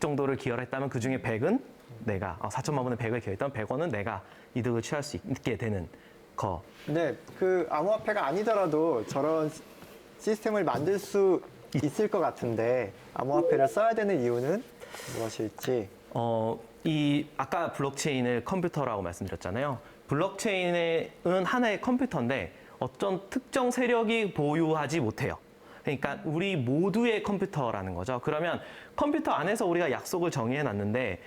정도를 기여를 했다면 그 중에 100은 내가 4천만 원에 100을 기여했던 100원은 내가 이득을 취할 수 있게 되는 거. 네, 그 암호화폐가 아니더라도 저런 시스템을 만들 수 있을 것 같은데 암호화폐를 써야 되는 이유는 무엇일지? 이 아까 블록체인을 컴퓨터라고 말씀드렸잖아요. 블록체인은 하나의 컴퓨터인데 어떤 특정 세력이 보유하지 못해요. 그러니까 우리 모두의 컴퓨터라는 거죠. 그러면 컴퓨터 안에서 우리가 약속을 정의해 놨는데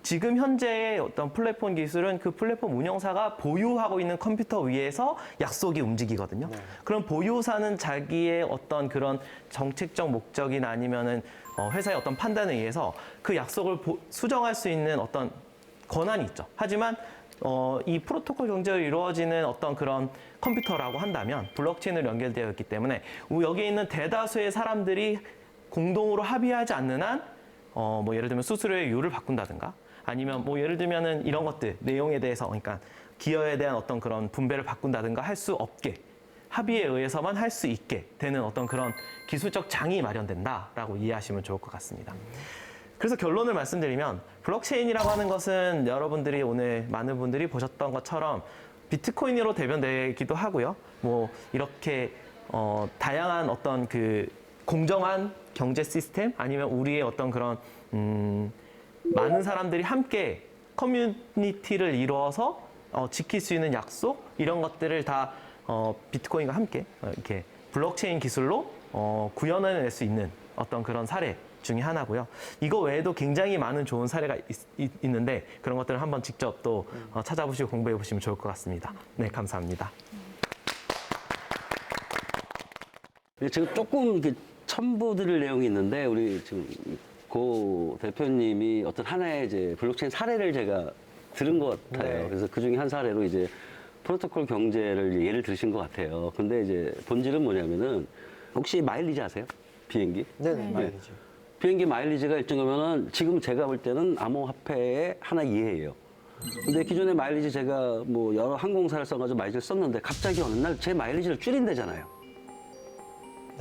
지금 현재의 어떤 플랫폼 기술은 그 플랫폼 운영사가 보유하고 있는 컴퓨터 위에서 약속이 움직이거든요. 네. 그럼 보유사는 자기의 어떤 그런 정책적 목적이나 아니면은 회사의 어떤 판단에 의해서 그 약속을 수정할 수 있는 어떤 권한이 있죠. 하지만 이 프로토콜 경제로 이루어지는 어떤 그런 컴퓨터라고 한다면 블록체인으로 연결되어 있기 때문에 여기에 있는 대다수의 사람들이 공동으로 합의하지 않는 한 뭐 예를 들면 수수료율을 바꾼다든가 아니면 뭐 예를 들면은 이런 것들 내용에 대해서 그러니까 기여에 대한 어떤 그런 분배를 바꾼다든가 할 수 없게 합의에 의해서만 할 수 있게 되는 어떤 그런 기술적 장이 마련된다라고 이해하시면 좋을 것 같습니다. 그래서 결론을 말씀드리면 블록체인이라고 하는 것은 여러분들이 오늘 많은 분들이 보셨던 것처럼 비트코인으로 대변되기도 하고요. 뭐 이렇게 다양한 어떤 그 공정한 경제 시스템 아니면 우리의 어떤 그런 많은 사람들이 함께 커뮤니티를 이루어서 지킬 수 있는 약속 이런 것들을 다 비트코인과 함께 이렇게 블록체인 기술로 구현해낼 수 있는 어떤 그런 사례 중에 하나고요. 이거 외에도 굉장히 많은 좋은 사례가 있는데 그런 것들을 한번 직접 또 찾아보시고 공부해 보시면 좋을 것 같습니다. 네, 감사합니다. 제가 조금 첨부 드릴 내용이 있는데 우리 지금 고 대표님이 어떤 하나의 이제 블록체인 사례를 제가 들은 것 같아요. 네. 그래서 그 중에 한 사례로 이제 프로토콜 경제를 예를 들으신 것 같아요. 근데 이제 본질은 뭐냐면은 혹시 마일리지 아세요? 비행기? 네네, 말이죠. 비행기 마일리지가 일정하면은 지금 제가 볼 때는 암호화폐의 하나 이해예요. 근데 기존에 마일리지 제가 뭐 여러 항공사를 써가지고 마일리지를 썼는데 갑자기 어느 날 제 마일리지를 줄인대잖아요.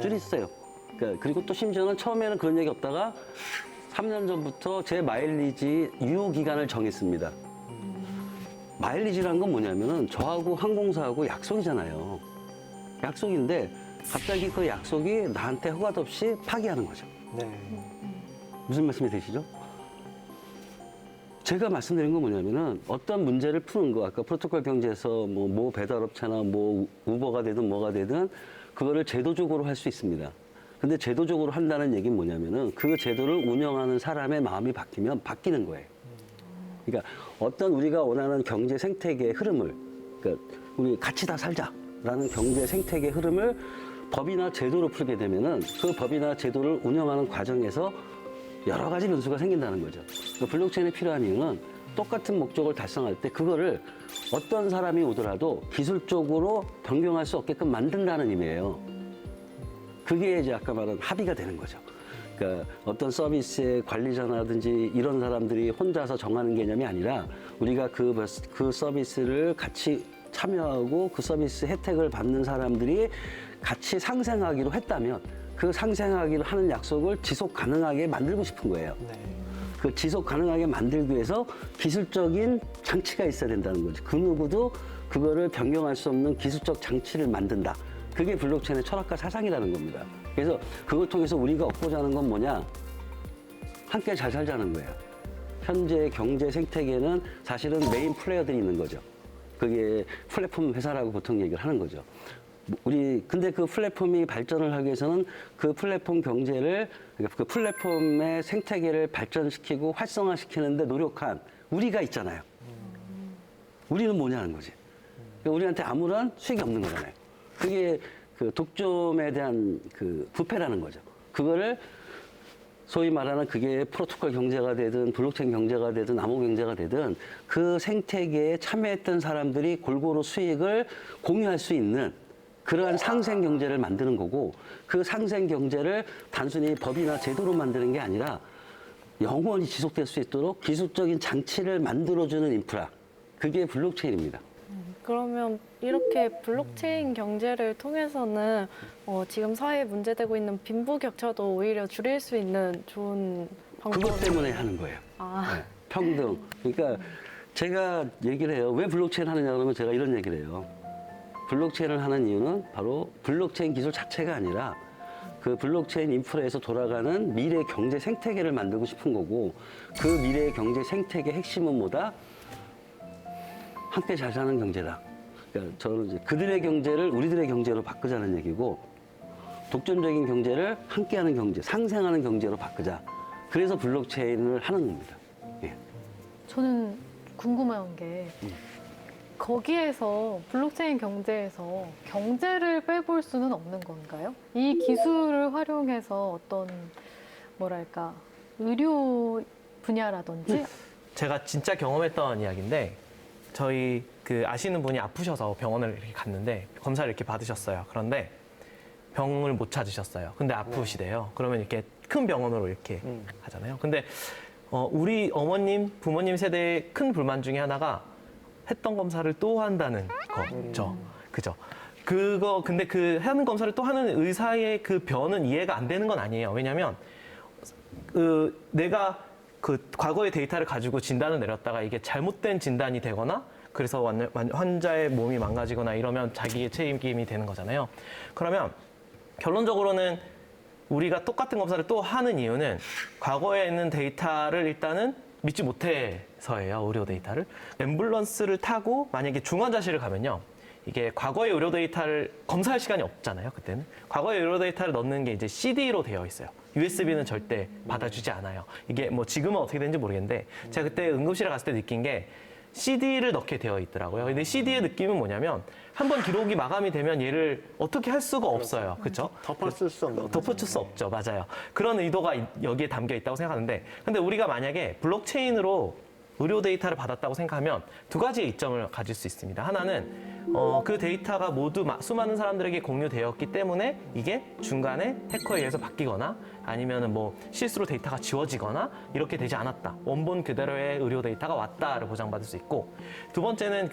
줄였어요. 그러니까 그리고 또 심지어는 처음에는 그런 얘기 없다가 3년 전부터 제 마일리지 유효 기간을 정했습니다. 마일리지라는 건 뭐냐면은 저하고 항공사하고 약속이잖아요. 약속인데 갑자기 그 약속이 나한테 허가도 없이 파기하는 거죠. 네. 무슨 말씀이 되시죠? 제가 말씀드린 건 뭐냐면은 어떤 문제를 푸는 거, 아까 프로토콜 경제에서 뭐 배달업체나 뭐 우버가 되든 뭐가 되든 그거를 제도적으로 할 수 있습니다. 근데 제도적으로 한다는 얘기는 뭐냐면은 그 제도를 운영하는 사람의 마음이 바뀌면 바뀌는 거예요. 그러니까 어떤 우리가 원하는 경제 생태계의 흐름을, 그러니까 우리 같이 다 살자라는 경제 생태계의 흐름을 법이나 제도로 풀게 되면은 그 법이나 제도를 운영하는 과정에서 여러 가지 변수가 생긴다는 거죠. 그러니까 블록체인이 필요한 이유는 똑같은 목적을 달성할 때 그거를 어떤 사람이 오더라도 기술적으로 변경할 수 없게끔 만든다는 의미예요. 그게 이제 아까 말한 합의가 되는 거죠. 그러니까 어떤 서비스의 관리자라든지 이런 사람들이 혼자서 정하는 개념이 아니라 우리가 그 서비스를 같이 참여하고 그 서비스 혜택을 받는 사람들이 같이 상생하기로 했다면 그 상생하기로 하는 약속을 지속 가능하게 만들고 싶은 거예요. 네. 그 지속 가능하게 만들기 위해서 기술적인 장치가 있어야 된다는 거죠. 그 누구도 그거를 변경할 수 없는 기술적 장치를 만든다. 그게 블록체인의 철학과 사상이라는 겁니다. 그래서 그걸 통해서 우리가 얻고자 하는 건 뭐냐? 함께 잘 살자는 거예요. 현재 경제 생태계는 사실은 메인 플레이어들이 있는 거죠. 그게 플랫폼 회사라고 보통 얘기를 하는 거죠. 근데 그 플랫폼이 발전을 하기 위해서는 그 플랫폼 경제를, 그러니까 그 플랫폼의 생태계를 발전시키고 활성화시키는데 노력한 우리가 있잖아요. 우리는 뭐냐는 거지. 그러니까 우리한테 아무런 수익이 없는 거잖아요. 그게 그 독점에 대한 그 부패라는 거죠. 그거를 소위 말하는 그게 프로토콜 경제가 되든 블록체인 경제가 되든 암호 경제가 되든 그 생태계에 참여했던 사람들이 골고루 수익을 공유할 수 있는 그러한 상생 경제를 만드는 거고, 그 상생 경제를 단순히 법이나 제도로 만드는 게 아니라 영원히 지속될 수 있도록 기술적인 장치를 만들어주는 인프라, 그게 블록체인입니다. 그러면 이렇게 블록체인 경제를 통해서는 지금 사회에 문제되고 있는 빈부격차도 오히려 줄일 수 있는 좋은 방법. 그것 때문에 하는 거예요. 아. 네, 평등. 그러니까 제가 얘기를 해요. 왜 블록체인 하느냐 그러면 제가 이런 얘기를 해요. 블록체인을 하는 이유는 바로 블록체인 기술 자체가 아니라 그 블록체인 인프라에서 돌아가는 미래 경제 생태계를 만들고 싶은 거고, 그 미래의 경제 생태계 핵심은 뭐다? 함께 잘 사는 경제다. 그러니까 저는 이제 그들의 경제를 우리들의 경제로 바꾸자는 얘기고, 독점적인 경제를 함께하는 경제, 상생하는 경제로 바꾸자. 그래서 블록체인을 하는 겁니다. 예. 저는 궁금한 게 거기에서 블록체인 경제에서 경제를 빼볼 수는 없는 건가요? 이 기술을 활용해서 어떤 뭐랄까 의료 분야라든지 제가 진짜 경험했던 이야기인데, 저희 그 아시는 분이 아프셔서 병원을 이렇게 갔는데 검사를 이렇게 받으셨어요. 그런데 병을 못 찾으셨어요. 근데 아프시대요. 그러면 이렇게 큰 병원으로 이렇게 하잖아요. 근데 우리 어머님, 부모님 세대의 큰 불만 중에 하나가 했던 검사를 또 한다는 거죠. 그죠? 근데 그 하는 검사를 또 하는 의사의 그 변은 이해가 안 되는 건 아니에요. 왜냐면, 내가 그 과거의 데이터를 가지고 진단을 내렸다가 이게 잘못된 진단이 되거나 그래서 환자의 몸이 망가지거나 이러면 자기의 책임이 되는 거잖아요. 그러면 결론적으로는 우리가 똑같은 검사를 또 하는 이유는 과거에 있는 데이터를 일단은 믿지 못해서예요. 의료 데이터를. 앰뷸런스를 타고 만약에 중환자실을 가면요, 이게 과거의 의료 데이터를 검사할 시간이 없잖아요. 그때는 과거의 의료 데이터를 넣는 게 이제 CD로 되어 있어요. USB는 절대 받아주지 않아요. 이게 뭐 지금은 어떻게 되는지 모르겠는데, 제가 그때 응급실에 갔을 때 느낀 게 CD를 넣게 되어 있더라고요. 근데 CD의 느낌은 뭐냐면 한 번 기록이 마감이 되면 얘를 어떻게 할 수가 없어요. 그렇죠? 덮어쓸 수 없는 덮어줄 수 없죠. 맞아요. 그런 의도가 여기에 담겨 있다고 생각하는데, 근데 우리가 만약에 블록체인으로 의료 데이터를 받았다고 생각하면 두 가지의 이점을 가질 수 있습니다. 하나는 그 데이터가 모두 수많은 사람들에게 공유되었기 때문에 이게 중간에 해커에 의해서 바뀌거나 아니면은 뭐 실수로 데이터가 지워지거나 이렇게 되지 않았다. 원본 그대로의 의료 데이터가 왔다를 보장받을 수 있고, 두 번째는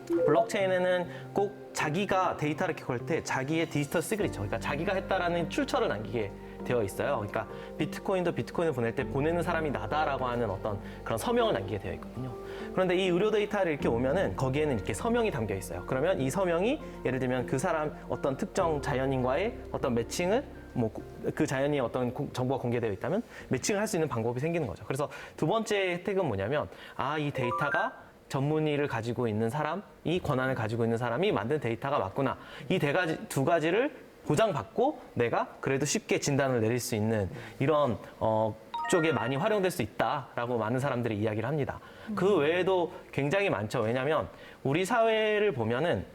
블록체인에는 꼭 자기가 데이터를 기록할 때 자기의 디지털 시그니처, 그러니까 자기가 했다라는 출처를 남기게 되어 있어요. 그러니까 비트코인도 비트코인을 보낼 때 보내는 사람이 나다라고 하는 어떤 그런 서명을 남기게 되어 있거든요. 그런데 이 의료 데이터를 이렇게 오면은 거기에는 이렇게 서명이 담겨 있어요. 그러면 이 서명이 예를 들면 그 사람 어떤 특정 자연인과의 어떤 매칭을 뭐 그 자연이 어떤 정보가 공개되어 있다면 매칭을 할 수 있는 방법이 생기는 거죠. 그래서 두 번째 혜택은 뭐냐면 이 데이터가 전문의를 가지고 있는 사람이 권한을 가지고 있는 사람이 만든 데이터가 맞구나. 이 두 가지를 보장받고 내가 그래도 쉽게 진단을 내릴 수 있는 이런 쪽에 많이 활용될 수 있다라고 많은 사람들이 이야기를 합니다. 그 외에도 굉장히 많죠. 왜냐하면 우리 사회를 보면은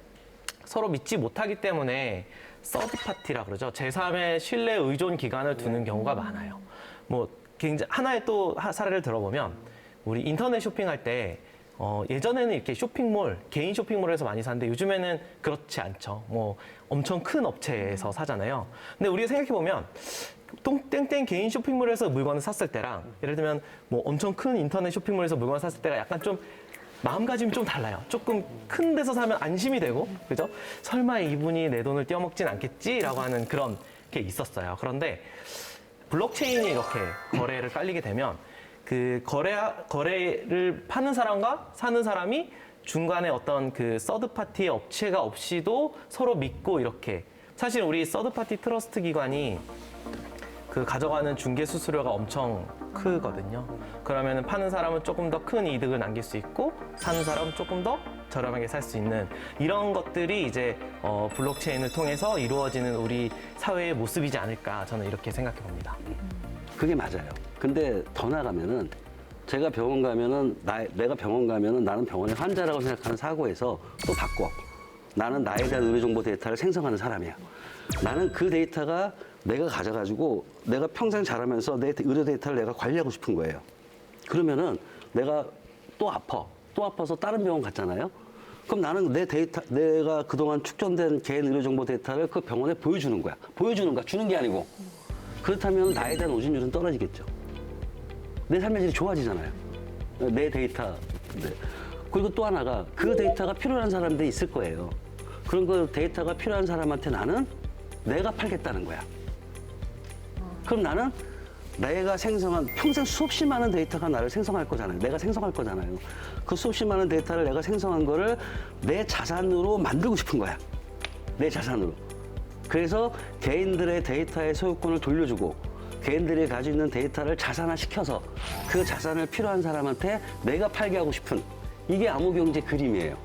서로 믿지 못하기 때문에 서드 파티라 그러죠. 제3의 신뢰 의존 기간을 두는 경우가 많아요. 뭐 하나의 또 사례를 들어보면 우리 인터넷 쇼핑할 때 예전에는 이렇게 개인 쇼핑몰에서 많이 사는데 요즘에는 그렇지 않죠. 뭐 엄청 큰 업체에서 사잖아요. 근데 우리가 생각해보면 땡땡 개인 쇼핑몰에서 물건을 샀을 때랑 예를 들면 뭐 엄청 큰 인터넷 쇼핑몰에서 물건을 샀을 때가 약간 좀 마음가짐이 좀 달라요. 조금 큰 데서 사면 안심이 되고, 그죠? 설마 이분이 내 돈을 떼어먹진 않겠지라고 하는 그런 게 있었어요. 그런데 블록체인이 이렇게 거래를 깔리게 되면 그 거래를 파는 사람과 사는 사람이 중간에 어떤 그 서드 파티의 업체가 없이도 서로 믿고 이렇게, 사실 우리 서드 파티 트러스트 기관이 그 가져가는 중개 수수료가 엄청 크거든요. 그러면은 파는 사람은 조금 더 큰 이득을 남길 수 있고 사는 사람은 조금 더 저렴하게 살 수 있는 이런 것들이 이제 블록체인을 통해서 이루어지는 우리 사회의 모습이지 않을까, 저는 이렇게 생각해 봅니다. 그게 맞아요. 근데 더 나가면은 제가 병원 가면은 내가 병원 가면은 나는 병원의 환자라고 생각하는 사고에서 또 바꿔. 나는 나에 대한 의료정보 데이터를 생성하는 사람이야. 나는 그 데이터가 내가 가져가지고 내가 평생 자라면서 내 의료 데이터를 내가 관리하고 싶은 거예요. 그러면은 내가 또 아파서 다른 병원 갔잖아요. 그럼 나는 내 데이터, 내가 그동안 축전된 개인 의료정보 데이터를 그 병원에 보여주는 거야. 주는 게 아니고. 그렇다면 나에 대한 오진율은 떨어지겠죠. 내 삶의 질이 좋아지잖아요. 내 데이터. 네. 그리고 또 하나가 그 데이터가 필요한 사람들이 있을 거예요. 그런 그 데이터가 필요한 사람한테 나는 내가 팔겠다는 거야. 그럼 나는 내가 생성한 평생 수없이 많은 데이터가 나를 생성할 거잖아요. 내가 생성할 거잖아요. 그 수없이 많은 데이터를 내가 생성한 거를 내 자산으로 만들고 싶은 거야. 내 자산으로. 그래서 개인들의 데이터의 소유권을 돌려주고 개인들이 가지고 있는 데이터를 자산화시켜서 그 자산을 필요한 사람한테 내가 팔게 하고 싶은, 이게 암호경제 그림이에요.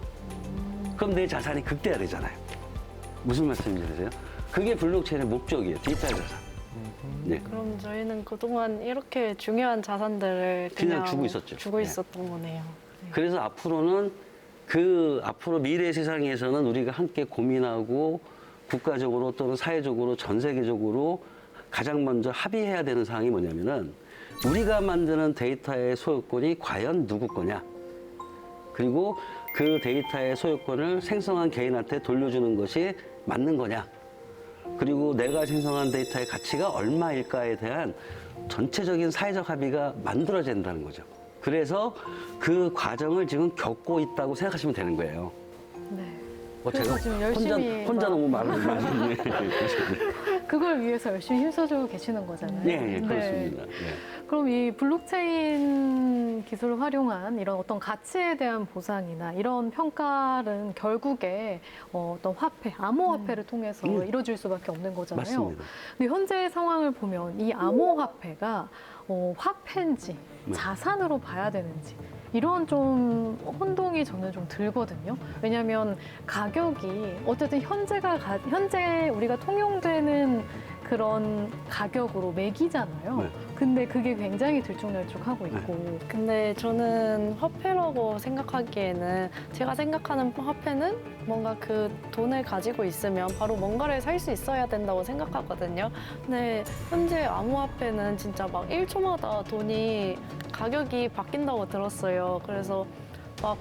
그럼 내 자산이 극대화되잖아요. 무슨 말씀인지 아세요? 그게 블록체인의 목적이에요. 디지털 자산. 네. 그럼 저희는 그동안 이렇게 중요한 자산들을 그냥 주고 있었죠. 주고 네. 있었던 거네요. 네. 그래서 앞으로는 앞으로 미래 세상에서는 우리가 함께 고민하고 국가적으로 또는 사회적으로 전 세계적으로 가장 먼저 합의해야 되는 사항이 뭐냐면은 우리가 만드는 데이터의 소유권이 과연 누구 거냐. 그리고 그 데이터의 소유권을 생성한 개인한테 돌려주는 것이 맞는 거냐. 그리고 내가 생성한 데이터의 가치가 얼마일까에 대한 전체적인 사회적 합의가 만들어야 된다는 거죠. 그래서 그 과정을 지금 겪고 있다고 생각하시면 되는 거예요. 네. 제가 그래서 지금 열심히 혼자 너무 말을 많이 그걸 위해서 열심히 힘써주고 계시는 거잖아요. 예, 그렇습니다. 네. 그럼 이 블록체인 기술을 활용한 이런 어떤 가치에 대한 보상이나 이런 평가는 결국에 어떤 화폐, 암호화폐를 통해서 이루어질 수밖에 없는 거잖아요. 맞습니다. 근데 현재 상황을 보면 이 암호화폐가 화폐인지 자산으로 봐야 되는지 이런 좀 혼동이 저는 좀 들거든요. 왜냐하면 가격이 어쨌든 현재 우리가 통용되는 그런 가격으로 매기잖아요. 네. 근데 그게 굉장히 들쭉날쭉하고 있고 근데 저는 화폐라고 생각하기에는 제가 생각하는 화폐는 뭔가 그 돈을 가지고 있으면 바로 뭔가를 살 수 있어야 된다고 생각하거든요. 근데 현재 암호화폐는 진짜 막 1초마다 돈이 가격이 바뀐다고 들었어요. 그래서 막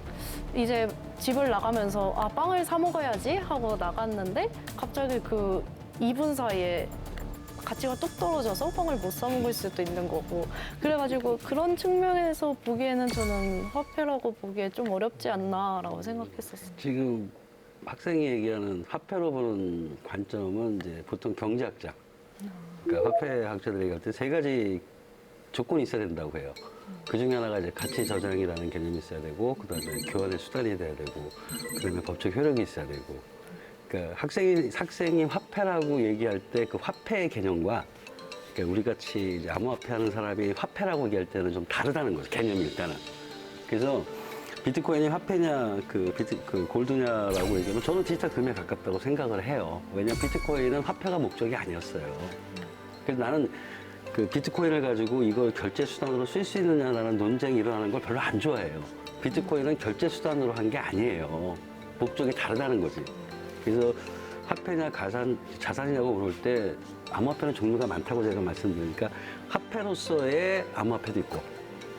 이제 집을 나가면서 아 빵을 사 먹어야지 하고 나갔는데 갑자기 그 2분 사이에 가치가 뚝 떨어져서 빵을 못 사 먹을 수도 있는 거고 그래가지고 그런 측면에서 보기에는 저는 화폐라고 보기에 좀 어렵지 않나라고 생각했었어요. 지금 학생이 얘기하는 화폐로 보는 관점은 이제 보통 경제학자, 그러니까 화폐 학자들이 얘기할 때 세 가지 조건이 있어야 된다고 해요. 그 중에 하나가 이제 가치 저장이라는 개념이 있어야 되고, 그 다음에 교환의 수단이 돼야 되고, 그 다음에 법적 효력이 있어야 되고. 그러니까 학생이 화폐라고 얘기할 때 그 화폐의 개념과 그러니까 우리 같이 이제 암호화폐 하는 사람이 화폐라고 얘기할 때는 좀 다르다는 거죠. 개념이 일단은. 그래서 비트코인이 화폐냐, 그 골드냐라고 얘기하면 저는 디지털 금융에 가깝다고 생각을 해요. 왜냐면 비트코인은 화폐가 목적이 아니었어요. 그래서 나는 그 비트코인을 가지고 이걸 결제 수단으로 쓸 수 있느냐라는 논쟁이 일어나는 걸 별로 안 좋아해요. 비트코인은 결제 수단으로 한 게 아니에요. 목적이 다르다는 거지. 그래서 화폐냐 자산이냐고 물을 때 암호화폐는 종류가 많다고 제가 말씀드리니까 화폐로서의 암호화폐도 있고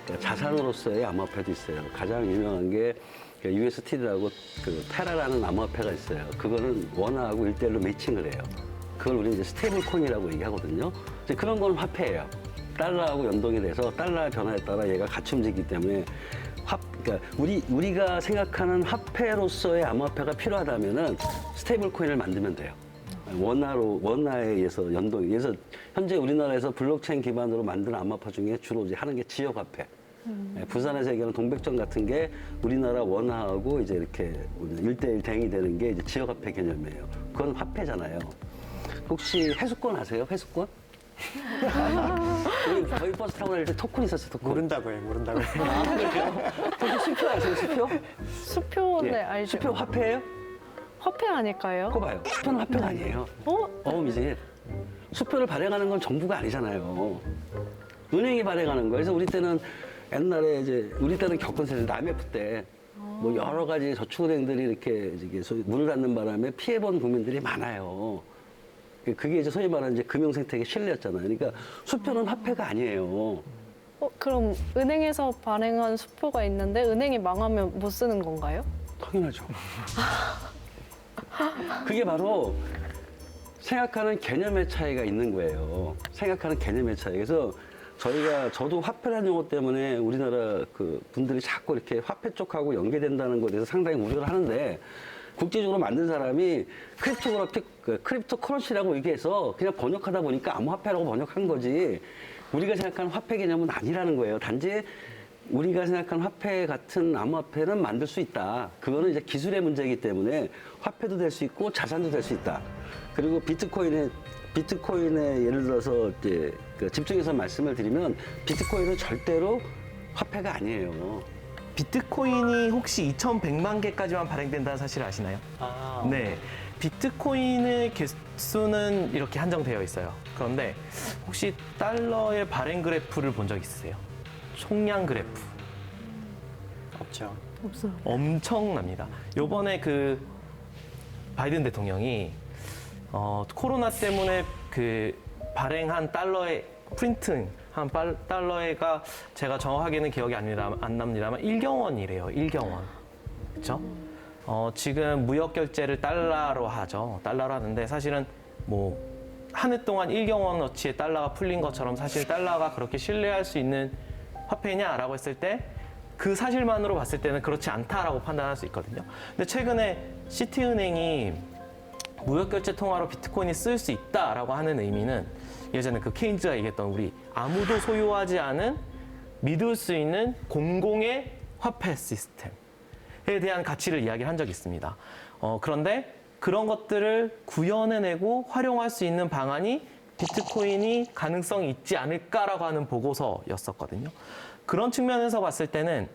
그러니까 자산으로서의 암호화폐도 있어요. 가장 유명한 게 UST라고 그 테라라는 암호화폐가 있어요. 그거는 원화하고 1대1로 매칭을 해요. 그걸 우리 이제 스테이블 코인이라고 얘기하거든요. 이제 그런 건 화폐예요. 달러하고 연동이 돼서 달러의 변화에 따라 얘가 같이 움직이기 때문에 그러니까 우리가 생각하는 화폐로서의 암호화폐가 필요하다면은 스테이블 코인을 만들면 돼요. 원화에 의해서 연동이. 그래서 현재 우리나라에서 블록체인 기반으로 만든 암호화폐 중에 주로 이제 하는 게 지역화폐. 부산에서 얘기하는 동백전 같은 게 우리나라 원화하고 이제 이렇게 1대1 대응이 되는 게 이제 지역화폐 개념이에요. 그건 화폐잖아요. 혹시 회수권 아세요? 회수권? 우리 저희 버스 타고 다닐 때 토큰 있었어요, 토큰. 모른다고 해. 혹시 수표 아세요, 수표? 수표는 예. 알죠. 수표 화폐예요? 화폐 아닐까요? 그거 봐요. 수표는 화폐가 아니에요. 이제 수표를 발행하는 건 정부가 아니잖아요. 은행이 발행하는 거예요. 그래서 우리 때는 옛날에 이제 우리 때는 겪은 세대 IMF 때 뭐 여러 가지 저축은행들이 이렇게 문을 닫는 바람에 피해본 국민들이 많아요. 그게 이제 소위 말하는 이제 금융 생태계 신뢰였잖아요. 그러니까 수표는 화폐가 아니에요. 그럼 은행에서 발행한 수표가 있는데 은행이 망하면 못 쓰는 건가요? 당연하죠. 그게 바로 생각하는 개념의 차이가 있는 거예요. 생각하는 개념의 차이. 그래서 저도 화폐라는 용어 때문에 우리나라 그 분들이 자꾸 이렇게 화폐 쪽하고 연계된다는 것에 대해서 상당히 우려를 하는데 국제적으로 만든 사람이 크립토 커런시라고 얘기해서 그냥 번역하다 보니까 암호화폐라고 번역한 거지 우리가 생각하는 화폐 개념은 아니라는 거예요. 단지 우리가 생각하는 화폐 같은 암호화폐는 만들 수 있다. 그거는 이제 기술의 문제이기 때문에 화폐도 될 수 있고 자산도 될 수 있다. 그리고 비트코인에 예를 들어서 이제 집중해서 말씀을 드리면 비트코인은 절대로 화폐가 아니에요. 비트코인이 혹시 2,100만 개까지만 발행된다는 사실 아시나요? 네. 비트코인의 개수는 이렇게 한정되어 있어요. 그런데 혹시 달러의 발행 그래프를 본 적 있으세요? 총량 그래프. 없죠. 없어요. 엄청납니다. 요번에 그 바이든 대통령이 코로나 때문에 그 발행한 달러의 프린팅 한 달러가 제가 정확하게는 기억이 안 납니다만 1경원이래요. 1경원. 그렇죠? 지금 무역 결제를 달러로 하죠. 달러로 하는데 사실은 뭐 한 해 동안 1경원어치의 달러가 풀린 것처럼 사실 달러가 그렇게 신뢰할 수 있는 화폐냐라고 했을 때 그 사실만으로 봤을 때는 그렇지 않다라고 판단할 수 있거든요. 근데 최근에 시티은행이 무역결제 통화로 비트코인이 쓸 수 있다라고 하는 의미는 예전에 그 케인즈가 얘기했던 우리 아무도 소유하지 않은 믿을 수 있는 공공의 화폐 시스템에 대한 가치를 이야기한 적이 있습니다. 그런데 그런 것들을 구현해내고 활용할 수 있는 방안이 비트코인이 가능성이 있지 않을까라고 하는 보고서였었거든요. 그런 측면에서 봤을 때는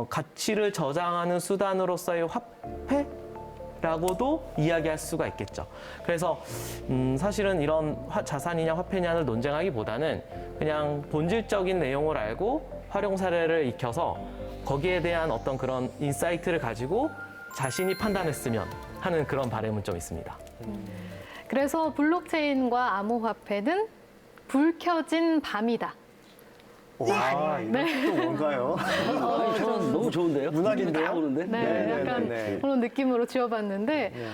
가치를 저장하는 수단으로서의 화폐? 라고도 이야기할 수가 있겠죠. 그래서 사실은 이런 자산이냐 화폐냐를 논쟁하기보다는 그냥 본질적인 내용을 알고 활용 사례를 익혀서 거기에 대한 어떤 그런 인사이트를 가지고 자신이 판단했으면 하는 그런 바람은 좀 있습니다. 그래서 블록체인과 암호화폐는 불 켜진 밤이다. 와, 네. 이건 또 뭔가요? 아니, 저는 너무 좋은데요? 문학인데요? 다 오는데? 네, 약간 그런 느낌으로 지어봤는데 네.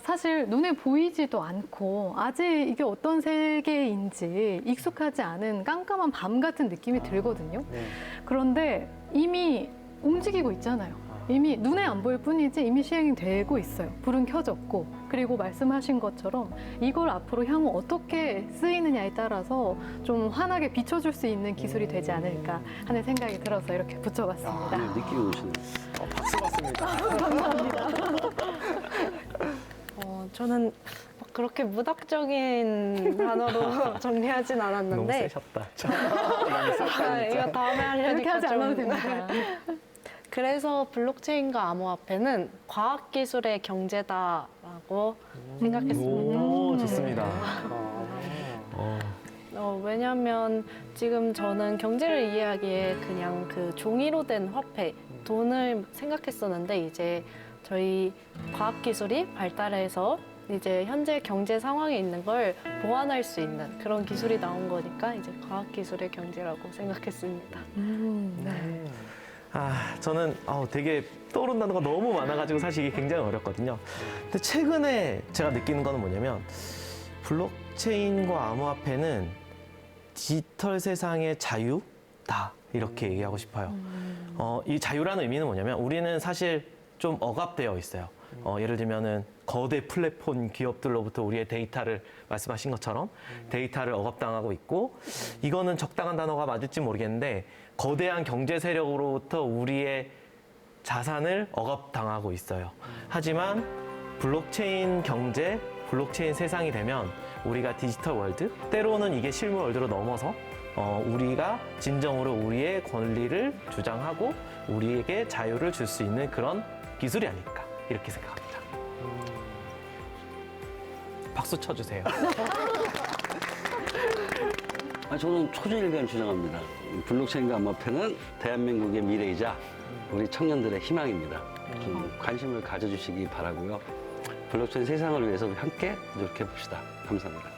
사실 눈에 보이지도 않고 아직 이게 어떤 세계인지 익숙하지 않은 깜깜한 밤 같은 느낌이 들거든요. 네. 그런데 이미 움직이고 있잖아요. 이미 눈에 안 보일 뿐이지 이미 시행이 되고 있어요. 불은 켜졌고 그리고 말씀하신 것처럼 이걸 앞으로 향후 어떻게 쓰이느냐에 따라서 좀 환하게 비춰줄 수 있는 기술이 되지 않을까 하는 생각이 들어서 이렇게 붙여봤습니다. 네, 느낌이 오시네. 박수 받습니다. 저는 막 그렇게 문학적인 단어로 정리하진 너무 않았는데 세셨다. 이거 다음에 하려니까 이렇게 하지 않아도 좀- 됩니다. 그래서 블록체인과 암호화폐는 과학기술의 경제다라고 생각했습니다. 오, 좋습니다. 왜냐하면 지금 저는 경제를 이해하기에 그냥 그 종이로 된 화폐, 돈을 생각했었는데 이제 저희 과학기술이 발달해서 이제 현재 경제 상황에 있는 걸 보완할 수 있는 그런 기술이 나온 거니까 이제 과학기술의 경제라고 생각했습니다. 네. 저는 되게 떠오른 단어가 너무 많아가지고 사실 이게 굉장히 어렵거든요. 근데 최근에 제가 느끼는 거는 뭐냐면 블록체인과 암호화폐는 디지털 세상의 자유다 이렇게 얘기하고 싶어요. 이 자유라는 의미는 뭐냐면 우리는 사실 좀 억압되어 있어요. 예를 들면은 거대 플랫폼 기업들로부터 우리의 데이터를 말씀하신 것처럼 데이터를 억압당하고 있고 이거는 적당한 단어가 맞을지 모르겠는데 거대한 경제 세력으로부터 우리의 자산을 억압당하고 있어요. 하지만 블록체인 경제, 블록체인 세상이 되면 우리가 디지털 월드, 때로는 이게 실물 월드로 넘어서 우리가 진정으로 우리의 권리를 주장하고 우리에게 자유를 줄 수 있는 그런 기술이 아닐까 이렇게 생각합니다. 박수 쳐주세요. 저는 초중일관 주장합니다. 블록체인과 암호화폐는 대한민국의 미래이자 우리 청년들의 희망입니다. 좀 관심을 가져주시기 바라고요. 블록체인 세상을 위해서 함께 노력해 봅시다. 감사합니다.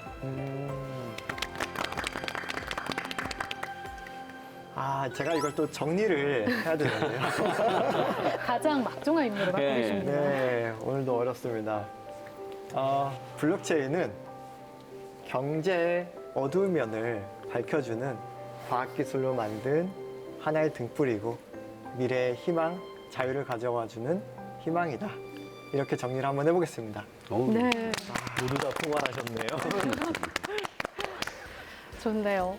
제가 이걸 또 정리를 해야 되는데요. 가장 막중한 임무를 맡고 네. 계십니다. 네, 오늘도 어렵습니다. 블록체인은 경제의 어두운 면을 밝혀주는 과학기술로 만든 하나의 등불이고 미래의 희망, 자유를 가져와주는 희망이다. 이렇게 정리를 한번 해보겠습니다. 네, 모두 다 통화하셨네요. 좋네요.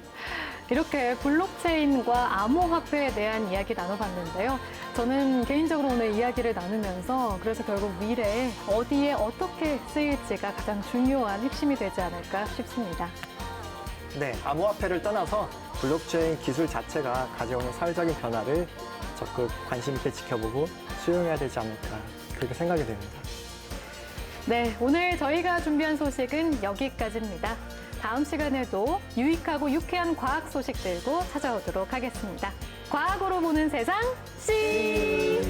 이렇게 블록체인과 암호화폐에 대한 이야기 나눠봤는데요. 저는 개인적으로 오늘 이야기를 나누면서 그래서 결국 미래에 어디에 어떻게 쓰일지가 가장 중요한 핵심이 되지 않을까 싶습니다. 네, 암호화폐를 떠나서 블록체인 기술 자체가 가져오는 사회적인 변화를 적극 관심 있게 지켜보고 수용해야 되지 않을까 그렇게 생각이 됩니다. 네, 오늘 저희가 준비한 소식은 여기까지입니다. 다음 시간에도 유익하고 유쾌한 과학 소식 들고 찾아오도록 하겠습니다. 과학으로 보는 세상, 씨!